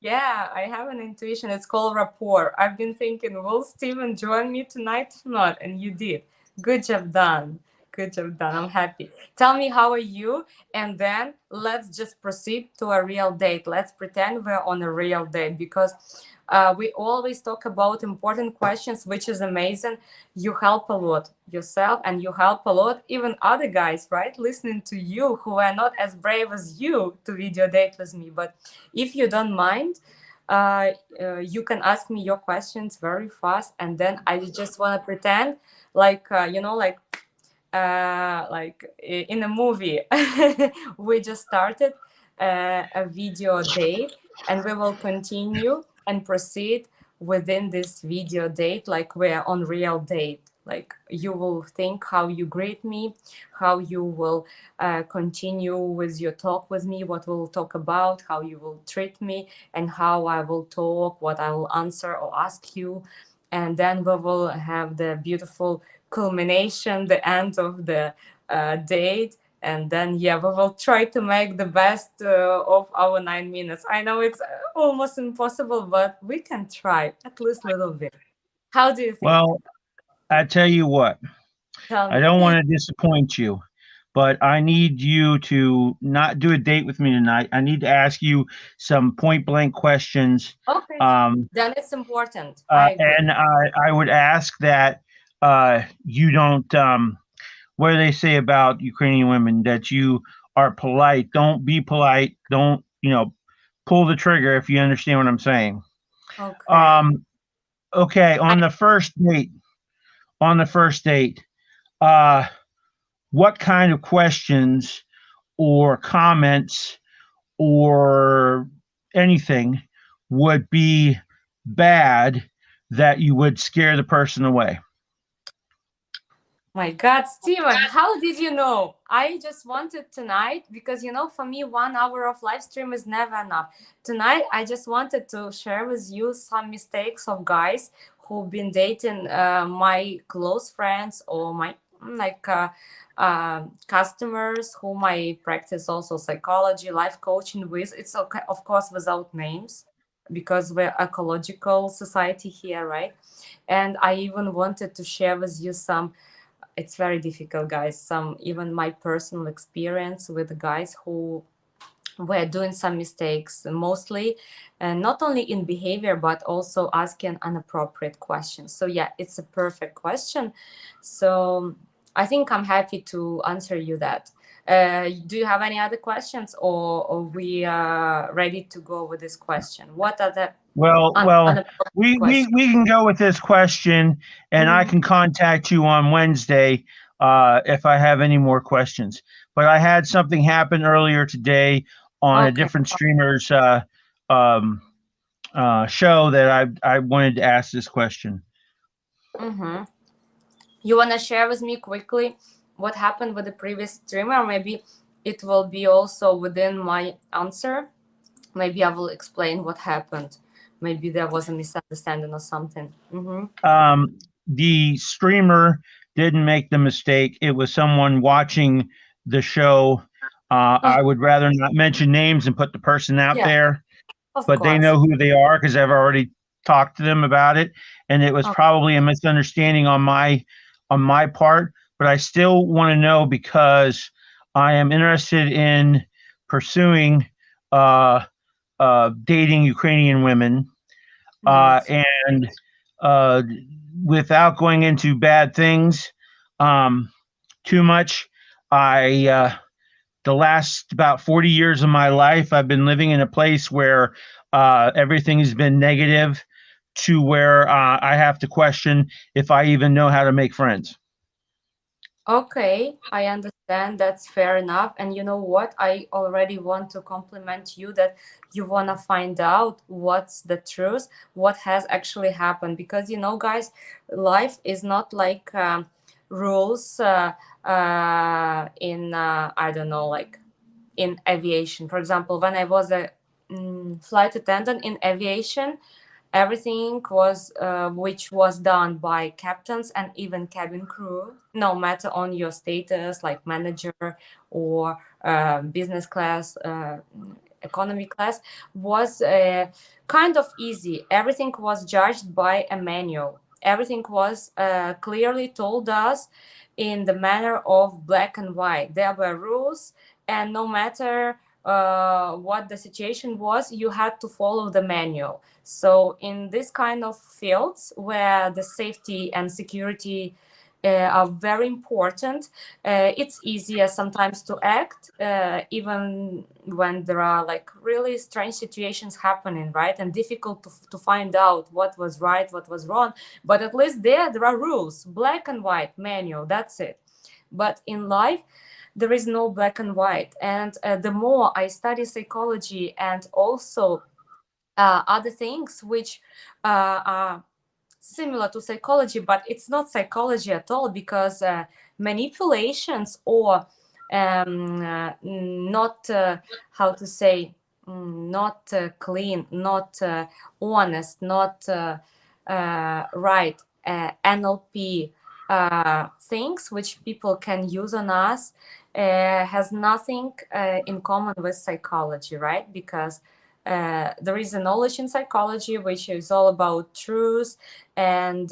Yeah, I have an intuition. It's called rapport. I've been thinking, will Steven join me tonight or not? And you did. Good job done. Good job done. I'm happy. Tell me, how are you? And then let's just proceed to a real date. Let's pretend we're on a real date, because we always talk about important questions, which is amazing. You help a lot yourself, and you help a lot even other guys, right? Listening to you who are not as brave as you to video date with me. But if you don't mind, you can ask me your questions very fast, and then I just want to pretend like like in a movie. We just started a video date, and we will continue and proceed within this video date like we're on real date. Like, you will think how you greet me, how you will continue with your talk with me, what we'll talk about, how you will treat me, and how I will talk, what I will answer or ask you. And then we will have the beautiful culmination, the end of the date. And then, yeah, we will try to make the best of our 9 minutes. I know it's almost impossible, but we can try at least a little bit. How do you think? Well, I tell you what, Tell I me. don't want to disappoint you, but I need you to not do a date with me tonight. I need to ask you some point blank questions. Okay, Um, then it's important. I agree. and I would ask that you don't, what do they say about Ukrainian women? That you are polite. Don't be polite. Don't, pull the trigger if you understand what I'm saying. Okay. Um, okay, I, on the first date, uh, what kind of questions or comments or anything would be bad that you would scare the person away? my God, Steven, how did you know? I just wanted tonight, because, for me, 1 hour of live stream is never enough. Tonight, I just wanted to share with you some mistakes of guys who've been dating my close friends, or my customers whom I practice also psychology, life coaching with. It's okay, of course, without names, because we're ecological society here, right? And I even wanted to share with you some. It's very difficult, guys. Some even my personal experience with guys who were doing some mistakes, mostly, and not only in behavior, but also asking inappropriate questions. So yeah, it's a perfect question. So I think I'm happy to answer you that. Do you have any other questions, or we are ready to go with this question? What are the Well, inappropriate we questions? can go with this question, and I Mhm. can contact you on Wednesday if I have any more questions. But I had something happen earlier today on a Okay. different streamer's um, show that I wanted to ask this question. Mm-hmm. You want to share with me quickly what happened with the previous streamer? Maybe it will be also within my answer. Maybe I will explain what happened. Maybe there was a misunderstanding or something. Mm-hmm. The streamer didn't make the mistake. It was someone watching the show. Oh, I would rather not mention names and put the person out yeah, there, of but they course. know who they are because I've already talked to them about it, and it was Oh, probably a misunderstanding on my part. But I still want to know because I am interested in pursuing uh, dating Ukrainian women, nice. and uh, without going into bad things um, too much, I the last about 40 years of my life, I've been living in a place where everything has been negative to where I have to question if I even know how to make friends. Okay, I understand. That's fair enough. And you know what? I already want to compliment you that you want to find out what's the truth, what has actually happened. Because, guys, life is not like rules in, I don't know, like in aviation. For example, when I was a flight attendant in aviation, Everything was which was done by captains and even cabin crew, no matter on your status, like manager or business class, economy class, was kind of easy. Everything was judged by a manual. Everything was clearly told us in the manner of black and white. There were rules, and no matter what the situation was, you had to follow the manual. So in this kind of fields where the safety and security are very important, it's easier sometimes to act, even when there are like really strange situations happening, right? And difficult to find out what was right, what was wrong. But at least there are rules, black and white, manual, that's it. But in life, there is no black and white. And the more I study psychology and also other things which are similar to psychology, but it's not psychology at all, because manipulations or not how to say, not clean, not honest, not right NLP things which people can use on us has nothing in common with psychology, right? Because there is a knowledge in psychology which is all about truth, and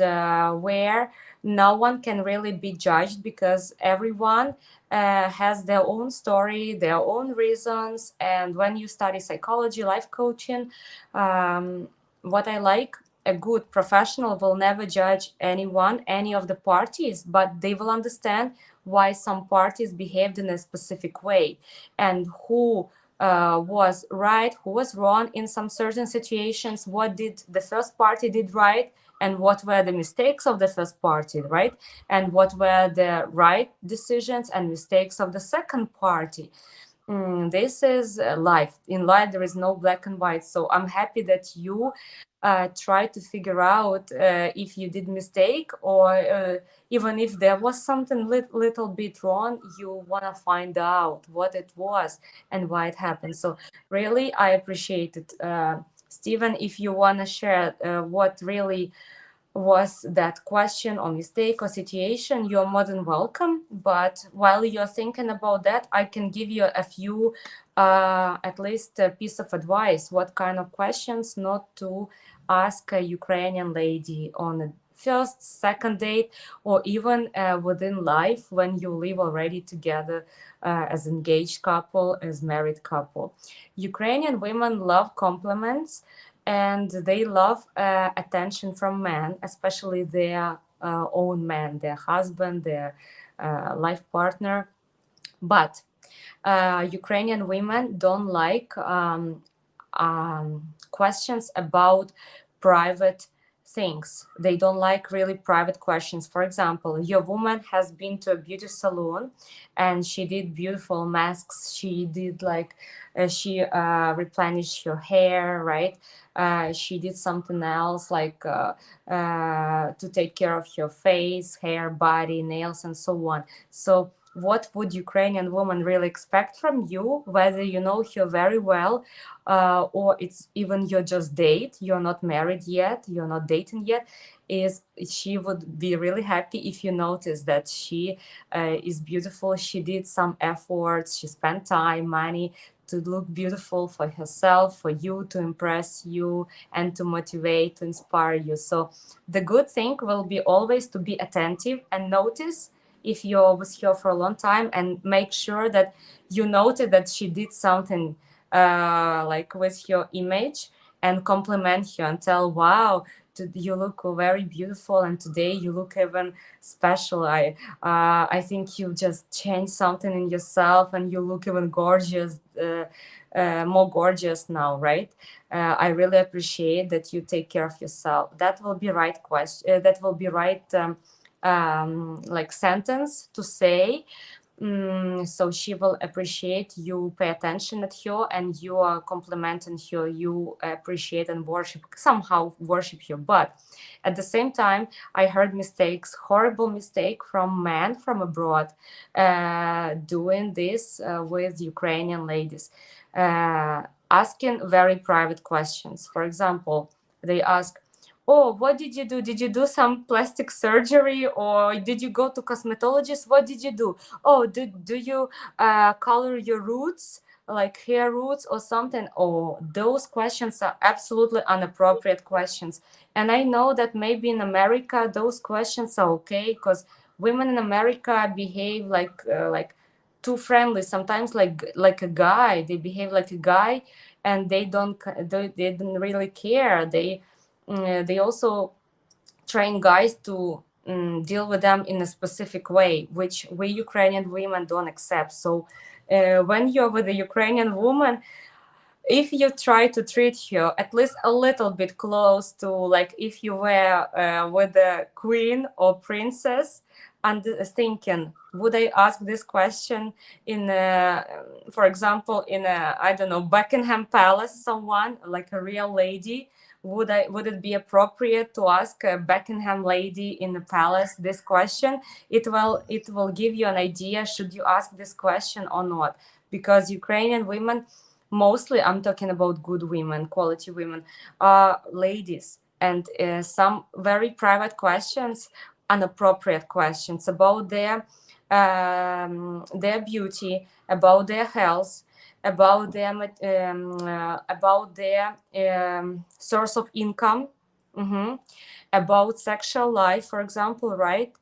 where no one can really be judged, because everyone has their own story, their own reasons. And when you study psychology, life coaching, what I like, a good professional will never judge anyone, any of the parties, but they will understand why some parties behaved in a specific way, and who was right, who was wrong in some certain situations, what did the first party did right, and what were the mistakes of the first party, right? And what were the right decisions and mistakes of the second party. This is life. In life, there is no black and white. So I'm happy that you try to figure out if you did mistake, or even if there was something little bit wrong, you want to find out what it was and why it happened. So really, I appreciate it. Stephen, if you want to share what really was that question or mistake or situation, you're more than welcome. But while you're thinking about that, I can give you a few, at least a piece of advice, what kind of questions not to ask a Ukrainian lady on a first, second date, or even within life when you live already together as engaged couple, as married couple. Ukrainian women love compliments, and they love attention from men, especially their own man, their husband, their life partner. But Ukrainian women don't like questions about private things. They don't like really private questions. For example, your woman has been to a beauty salon and she did beautiful masks. She did like, she replenished your hair, right? She did something else like to take care of your face, hair, body, nails, and so on. So what would Ukrainian woman really expect from you, whether you know her very well or it's even your just date, you're not married yet, you're not dating yet, is she would be really happy if you notice that she is beautiful, she did some efforts, she spent time, money to look beautiful for herself, for you, to impress you, and to motivate, to inspire you. So the good thing will be always to be attentive and notice if you're with her for a long time, and make sure that you noted that she did something like with your image, and compliment her and tell, wow, you look very beautiful, and today you look even special. I think you just changed something in yourself and you look even gorgeous, more gorgeous now, right? I really appreciate that you take care of yourself. That will be right question. That will be right like sentence to say. So she will appreciate you, pay attention at her, and you are complimenting her, you appreciate and somehow worship her. But at the same time, I heard mistakes, horrible mistake from men from abroad doing this with Ukrainian ladies, asking very private questions. For example, They ask, oh, what did you do? Did you do some plastic surgery, or did you go to cosmetologist? What did you do? Oh, do you color your roots, like hair roots or something? Oh, those questions are absolutely inappropriate questions. And I know that maybe in America those questions are okay, because women in America behave like too friendly, sometimes like a guy. They behave like a guy, and they don't really care. They also train guys to deal with them in a specific way, which we Ukrainian women don't accept. So when you're with a Ukrainian woman, if you try to treat her at least a little bit close to like if you were with a queen or princess, and thinking, would I ask this question in for example, in a, I don't know, Buckingham Palace, someone like a real lady? Would it be appropriate to ask a Buckingham lady in the palace this question? It will give you an idea, should you ask this question or not? Because Ukrainian women, mostly I'm talking about good women, quality women, ladies, and some very private questions, inappropriate questions about their beauty, about their health, about their source of income, about sexual life, for example, right?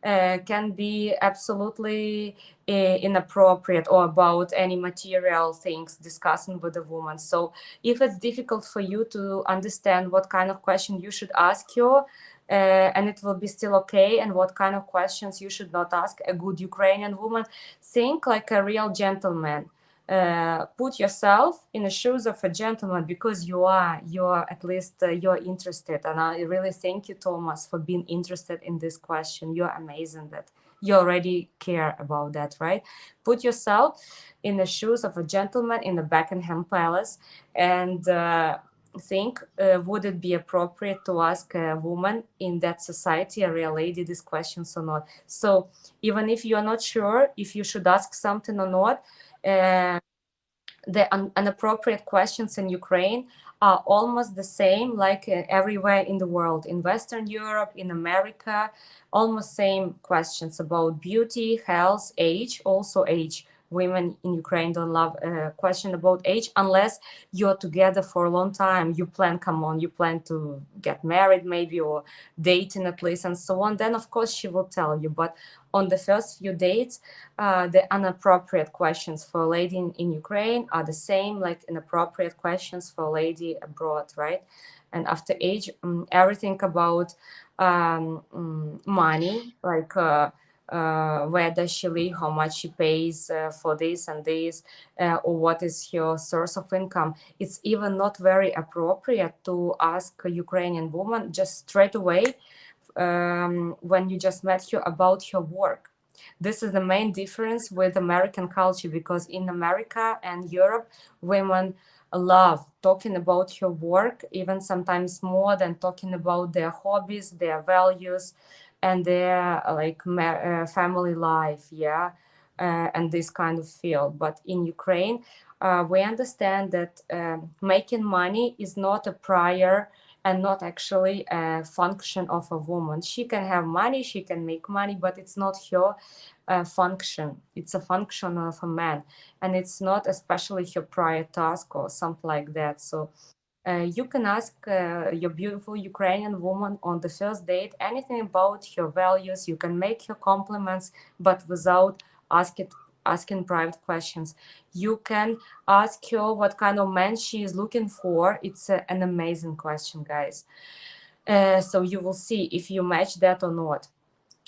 Can be absolutely inappropriate, or about any material things discussing with a woman. So if it's difficult for you to understand what kind of question you should ask her, and it will be still okay, and what kind of questions you should not ask a good Ukrainian woman, think like a real gentleman. Put yourself in the shoes of a gentleman, because you're at least you're interested. And I really thank you, Thomas, for being interested in this question. You're amazing that you already care about that, right? Put yourself in the shoes of a gentleman in the Buckingham Palace, and think, would it be appropriate to ask a woman in that society, a real lady, these questions or not? So even if you're not sure if you should ask something or not, the inappropriate questions in Ukraine are almost the same like everywhere in the world, in Western Europe, in America, almost same questions about beauty, health, age, also age. Women in Ukraine don't love a question about age unless you're together for a long time. You plan to get married maybe, or dating at least, and so on. Then of course she will tell you. But on the first few dates, the inappropriate questions for a lady in Ukraine are the same like inappropriate questions for a lady abroad, right? And after age, everything about money, like where does she live, how much she pays for this and this, or what is her source of income. It's even not very appropriate to ask a Ukrainian woman just straight away when you just met her about her work. This is the main difference with American culture, because in America and Europe, women love talking about her work, even sometimes more than talking about their hobbies, their values, and their family life, and this kind of field. But in Ukraine, we understand that making money is not a prior and not actually a function of a woman. She can have money, she can make money, but it's not her function. It's a function of a man, and it's not especially her prior task or something like that. So you can ask your beautiful Ukrainian woman on the first date anything about her values. You can make her compliments, but without asking private questions. You can ask her what kind of man she is looking for. It's an amazing question, guys. So you will see if you match that or not.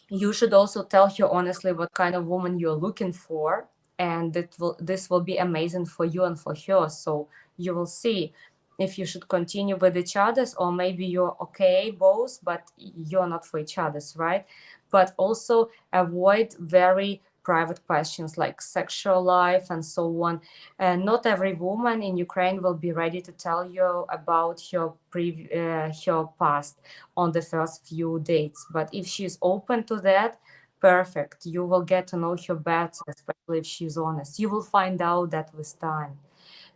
You should also tell her honestly what kind of woman you're looking for, and this will be amazing for you and for her. So you will see if you should continue with each other's, or maybe you're okay both, but you're not for each other's, right? But also avoid very private questions like sexual life and so on. And not every woman in Ukraine will be ready to tell you about her past on the first few dates. But if she's open to that, perfect. You will get to know her better, especially if she's honest. You will find out that with time.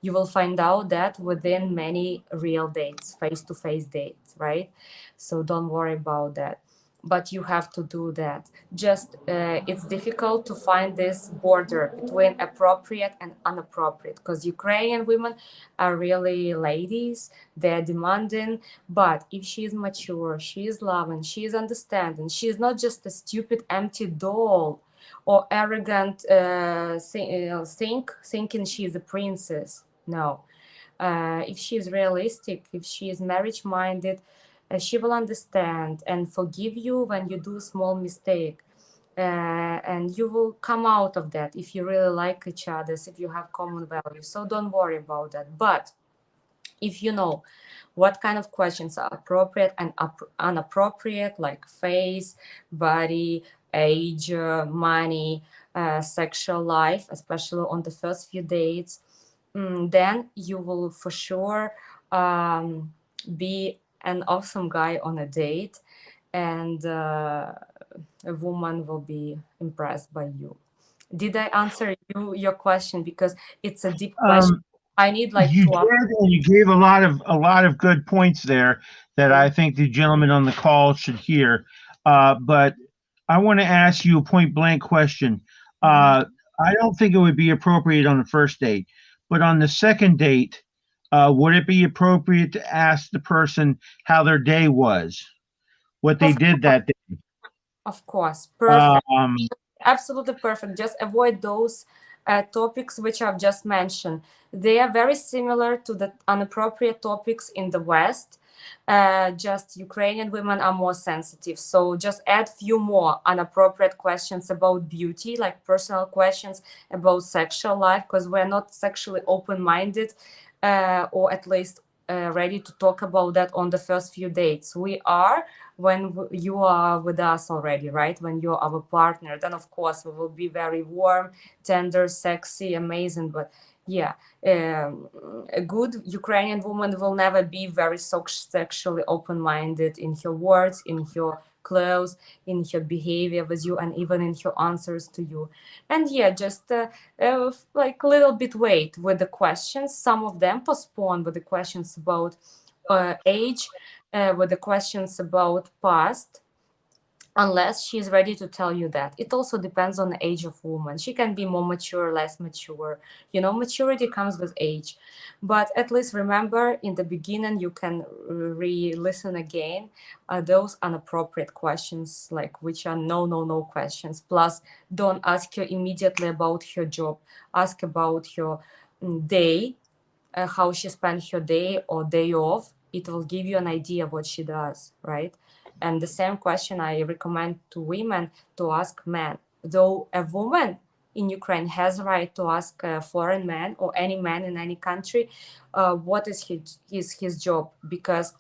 You will find out that within many real dates, face-to-face dates, right? So don't worry about that. But you have to do that. Just it's difficult to find this border between appropriate and inappropriate, because Ukrainian women are really ladies, they're demanding, but if she is mature, she is loving, she is understanding, she is not just a stupid empty doll or arrogant thinking she is a princess. No. If she is realistic, if she is marriage minded, she will understand and forgive you when you do small mistake. And you will come out of that if you really like each other, if you have common values. So don't worry about that. But if you know what kind of questions are appropriate and inappropriate, like face, body, age, money, sexual life, especially on the first few dates, then you will for sure be an awesome guy on a date, and a woman will be impressed by you. Did I answer your question? Because it's a deep question. I need like You 2 did, hours. and you gave a lot of good points there that I think the gentleman on the call should hear. But I want to ask you a point blank question. I don't think it would be appropriate on the first date, but on the second date, would it be appropriate to ask the person how their day was, what they Of did course, that day? of course, perfect. Um, Absolutely perfect. Just avoid those topics which I've just mentioned. They are very similar to the inappropriate topics in the West. Just Ukrainian women are more sensitive. So just add few more inappropriate questions about beauty, like personal questions about sexual life, because we're not sexually open-minded, or at least ready to talk about that on the first few dates. We are when you are with us already, right? When you're our partner, then of course we will be very warm, tender, sexy, amazing. But yeah, a good Ukrainian woman will never be very sexually open-minded in her words, in her clothes, in her behavior with you, and even in her answers to you. And yeah, just like a little bit wait with the questions. Some of them postpone with the questions about age, with the questions about past, unless she's ready to tell you that. It also depends on the age of woman. She can be more mature, less mature. You know, maturity comes with age. But at least remember, in the beginning, you can re-listen again those inappropriate questions, like which are no questions. Plus, don't ask her immediately about her job. Ask about her day, how she spent her day or day off. It will give you an idea what she does, right? And the same question I recommend to women to ask men. Though a woman in Ukraine has a right to ask a foreign man or any man in any country, what is his job? Because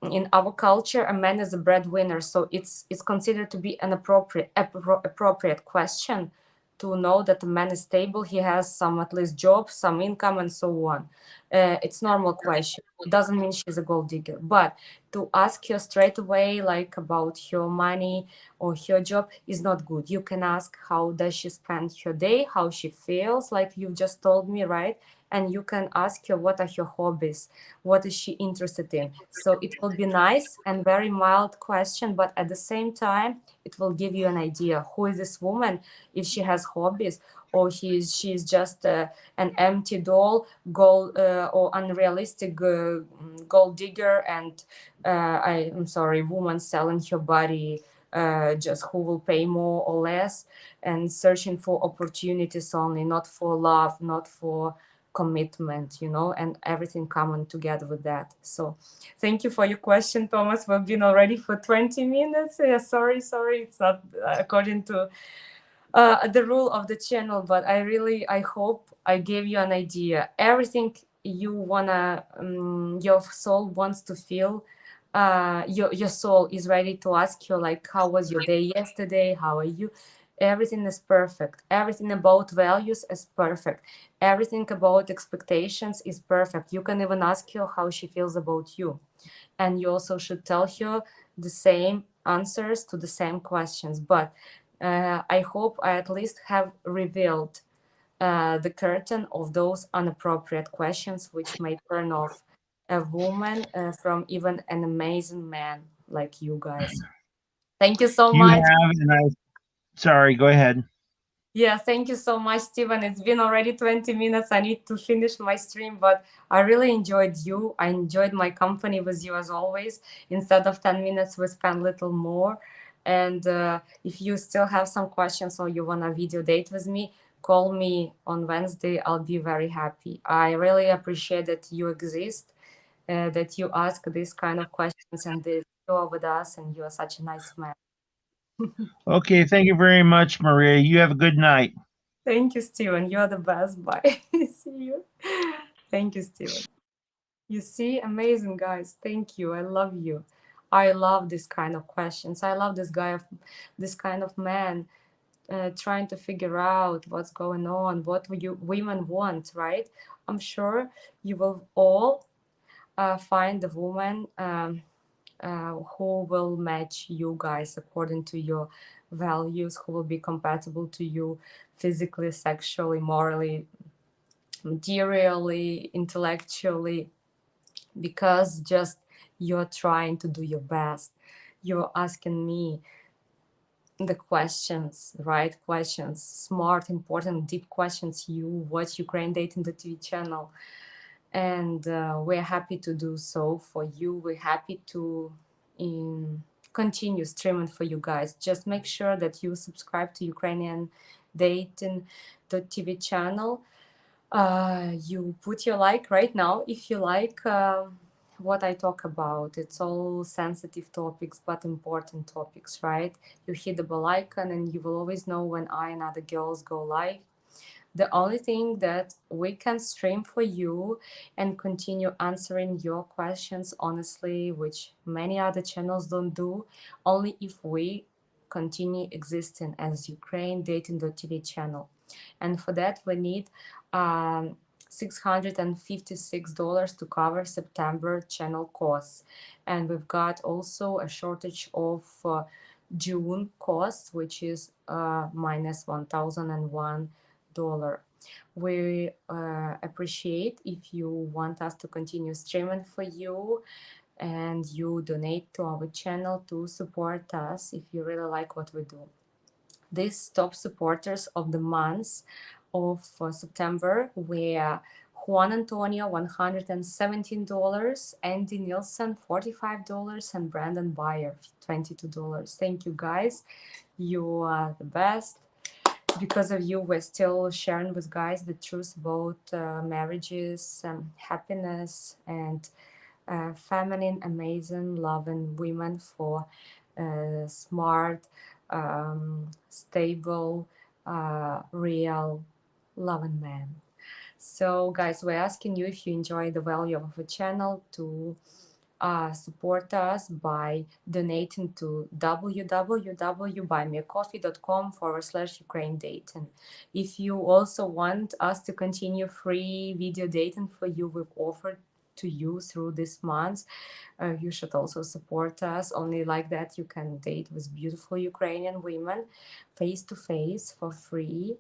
in our culture, a man is a breadwinner, so it's considered to be an appropriate question to know that a man is stable, he has some at least job, some income, and so on. It's normal question. Doesn't mean she's a gold digger, but to ask her straight away, like about her money or her job, is not good. You can ask how does she spend her day, how she feels, like you just told me, right? And you can ask her what are her hobbies, what is she interested in. So it will be nice and very mild question, but at the same time, it will give you an idea who is this woman, if she has hobbies, or she's just an empty doll, gold or unrealistic gold digger, and I'm sorry, woman selling her body, just who will pay more or less, and searching for opportunities only, not for love, not for commitment, you know, and everything coming together with that. So thank you for your question, Thomas. We've been already for 20 minutes. Yeah, sorry, it's not according to the rule of the channel, but I hope I gave you an idea. Everything you wanna, your soul wants to feel, your soul is ready to ask you, like, how was your day yesterday? How are you? Everything is perfect. Everything about values is perfect. Everything about expectations is perfect. You can even ask her how she feels about you. And you also should tell her the same answers to the same questions. But I hope I at least have revealed the curtain of those inappropriate questions which may turn off a woman from even an amazing man like you guys. Thank you so You much. have, and sorry, go ahead. Yeah, thank you so much, Steven. It's been already 20 minutes. I need to finish my stream, but I really enjoyed you. I enjoyed my company with you as always. Instead of 10 minutes, we spent a little more. And if you still have some questions or you want a video date with me, call me on Wednesday. I'll be very happy. I really appreciate that you exist, that you ask these kind of questions and that you are with us and you are such a nice man. Okay, thank you very much, Maria. You have a good night. Thank you, Steven. You're the best. Bye. See you. Thank you, Steven. You see, amazing guys. Thank you. I love you. I love this kind of questions. I love this kind of man trying to figure out what's going on, what you women want, right? I'm sure you will all find a woman who will match you guys according to your values, who will be compatible to you physically, sexually, morally, materially, intellectually, because just you're trying to do your best. You're asking me the questions, right questions, smart, important, deep questions. You watch Ukraine Dating the TV channel, and we're happy to do so for you. We're happy to continue streaming for you guys. Just make sure that you subscribe to Ukrainian Dating the TV channel. You put your like right now if you like what I talk about. It's all sensitive topics but important topics, right? You hit the bell icon and you will always know when I and other girls go live. The only thing that we can stream for you and continue answering your questions honestly, which many other channels don't do, only if we continue existing as Ukraine Dating.tv channel. And for that, we need $656 to cover September channel costs. And we've got also a shortage of June costs, which is minus $1,001. We appreciate if you want us to continue streaming for you and you donate to our channel to support us if you really like what we do. These top supporters of the month of September were Juan Antonio, $117, Andy Nielsen, $45, and Brandon Bayer, $22. Thank you, guys. You are the best. Because of you, we're still sharing with guys the truth about marriages, happiness, and feminine, amazing, loving women for smart, stable, real, loving men. So, guys, we're asking you if you enjoy the value of a channel to support us by donating to www.buymeacoffee.com/Ukraine dating. If you also want us to continue free video dating for you, we've offered to you through this month. You should also support us. Only like that you can date with beautiful Ukrainian women face to face for free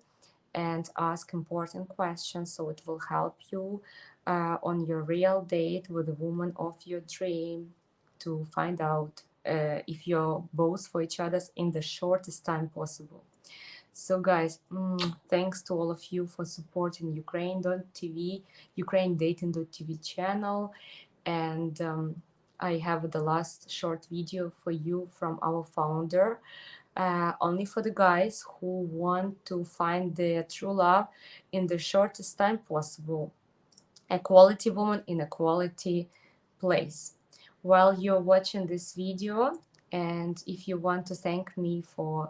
and ask important questions, so it will help you on your real date with the woman of your dream to find out if you're both for each other in the shortest time possible. So guys, thanks to all of you for supporting Ukraine.tv, Ukraine Dating.tv channel. And I have the last short video for you from our founder, only for the guys who want to find their true love in the shortest time possible. A quality woman in a quality place. While you're watching this video, and if you want to thank me for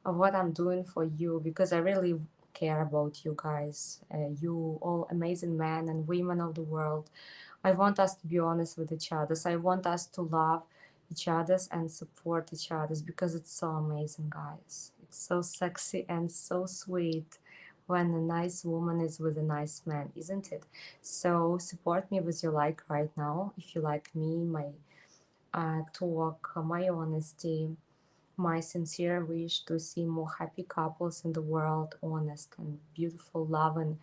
what I'm doing for you, because I really care about you guys, you all amazing men and women of the world. I want us to be honest with each other. I want us to love each other and support each other because it's so amazing, guys. It's so sexy and so sweet when a nice woman is with a nice man, isn't it? So support me with your like right now if you like me, my talk, my honesty, my sincere wish to see more happy couples in the world, honest and beautiful, loving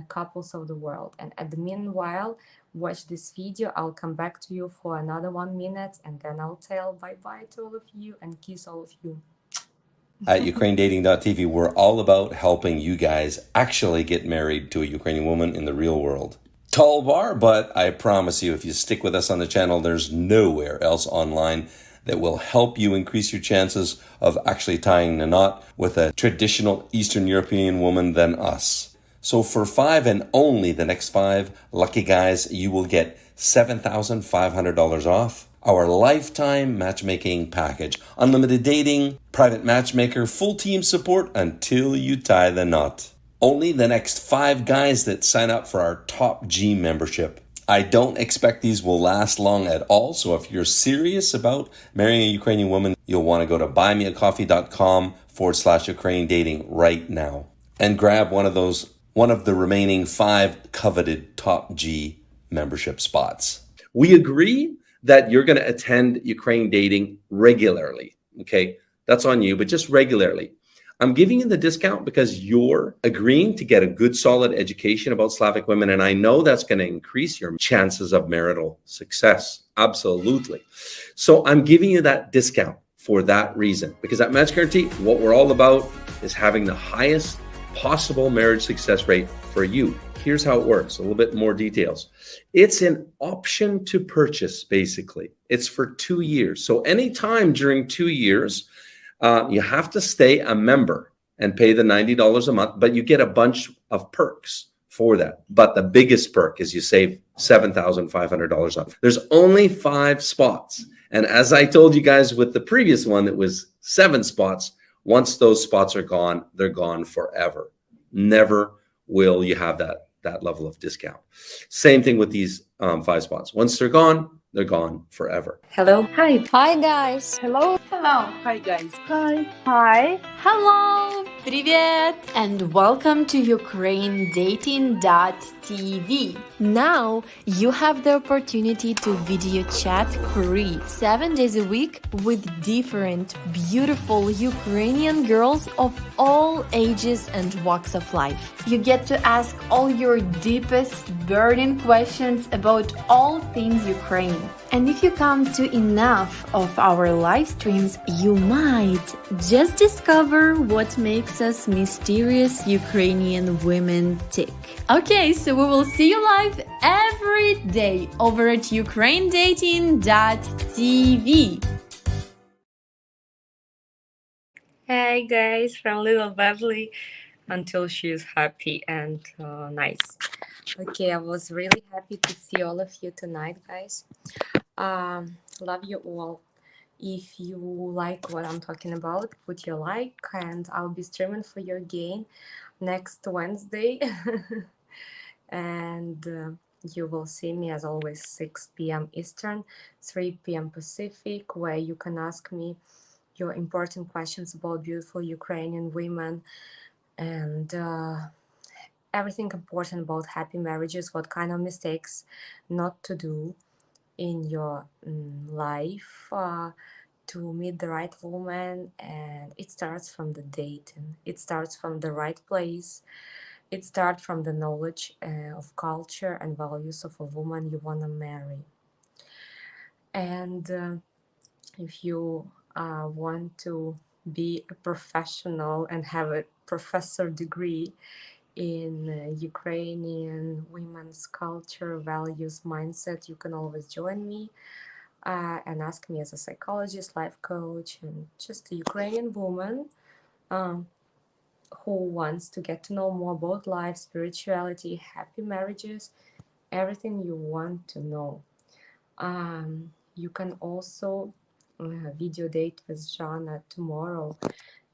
couples of the world. And at the meanwhile, watch this video. I'll come back to you for another 1 minute, and then I'll tell bye-bye to all of you and kiss all of you. At UkraineDating.tv, we're all about helping you guys actually get married to a Ukrainian woman in the real world. Tall bar, but I promise you, if you stick with us on the channel, there's nowhere else online that will help you increase your chances of actually tying the knot with a traditional Eastern European woman than us. So for 5 and only the next 5 lucky guys, you will get $7,500 off our lifetime matchmaking package. Unlimited dating, private matchmaker, full team support until you tie the knot. Only the next 5 guys that sign up for our Top G membership. I don't expect these will last long at all, so if you're serious about marrying a Ukrainian woman, you'll want to go to buymeacoffee.com/Ukraine dating right now and grab one of the remaining 5 coveted Top G membership spots. We agree that you're going to attend Ukraine dating regularly. Okay, that's on you, but just regularly. I'm giving you the discount because you're agreeing to get a good, solid education about Slavic women. And I know that's going to increase your chances of marital success. Absolutely. So I'm giving you that discount for that reason, because at Match Guarantee, what we're all about is having the highest possible marriage success rate for you. Here's how it works, a little bit more details. It's an option to purchase, basically. It's for 2 years. So anytime during 2 years, you have to stay a member and pay the $90 a month, but you get a bunch of perks for that. But the biggest perk is you save $7,500 off. There's only 5 spots. And as I told you guys with the previous one, that was 7 spots. Once those spots are gone, they're gone forever. Never will you have that level of discount. Same thing with these 5 spots. Once they're gone forever. Hello. Hi. Hi, guys. Hello. Hello. Hi, guys. Hi. Hi. Hello. Привет. And welcome to UkraineDating.tv. Now you have the opportunity to video chat free 7 days a week with different beautiful Ukrainian girls of all ages and walks of life. You get to ask all your deepest burning questions about all things Ukraine. And if you come to enough of our live streams, you might just discover what makes us mysterious Ukrainian women tick. Okay, so we will see you live every day over at UkraineDating.tv. Hey guys, from little Beverly until she is happy and nice. Okay, I was really happy to see all of you tonight, guys. Love you all. If you like what I'm talking about, put your like, and I'll be streaming for you again next Wednesday. And you will see me as always 6 p.m. Eastern, 3 p.m. Pacific, where you can ask me your important questions about beautiful Ukrainian women and everything important about happy marriages, what kind of mistakes not to do in your life to meet the right woman. And it starts from the dating, it starts from the right place, it starts from the knowledge of culture and values of a woman you want to marry. And if you want to be a professional and have a professor degree in Ukrainian women's culture, values, mindset, you can always join me and ask me as a psychologist, life coach, and just a Ukrainian woman who wants to get to know more about life, spirituality, happy marriages, everything you want to know. You can also video date with Jana tomorrow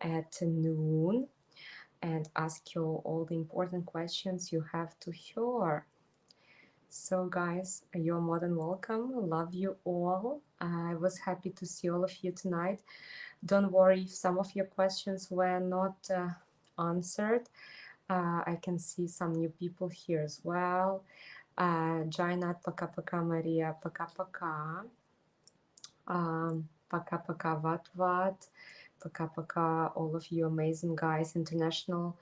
at noon and ask you all the important questions you have to her. So guys, you're more than welcome. Love you all. I was happy to see all of you tonight. Don't worry if some of your questions were not answered. I can see some new people here as well. Jainat, пока-пока, Maria, пока-пока. Пока-пока, what? Пока-пока, all of you amazing guys, international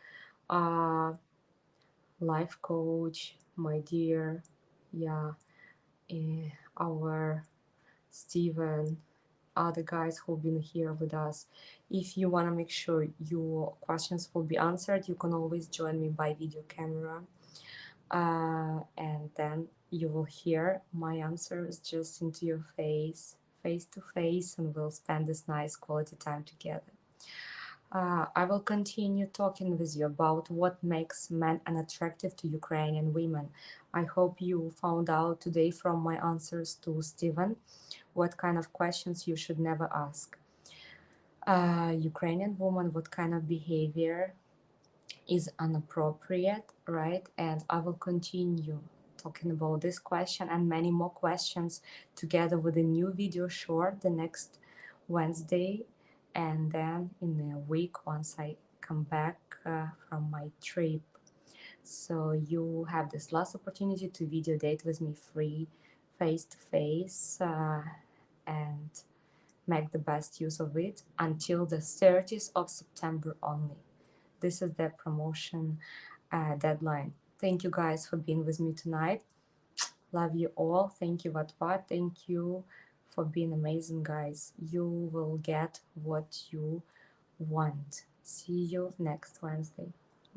life coach, my dear, yeah, our Steven, other guys who've been here with us. If you want to make sure your questions will be answered, you can always join me by video camera. And then you will hear my answers just into your face to face, and we'll spend this nice quality time together. I will continue talking with you about what makes men unattractive to Ukrainian women. I hope you found out today from my answers to Steven what kind of questions you should never ask. Ukrainian woman, what kind of behavior is inappropriate, right? And I will continue talking about this question and many more questions together with a new video short the next Wednesday, and then in a week once I come back from my trip. So you have this last opportunity to video date with me free, face to face, and make the best use of it until the 30th of September only. This is the promotion deadline. Thank you guys for being with me tonight. Love you all. Thank you, what. Thank you for being amazing, guys. You will get what you want. See you next Wednesday.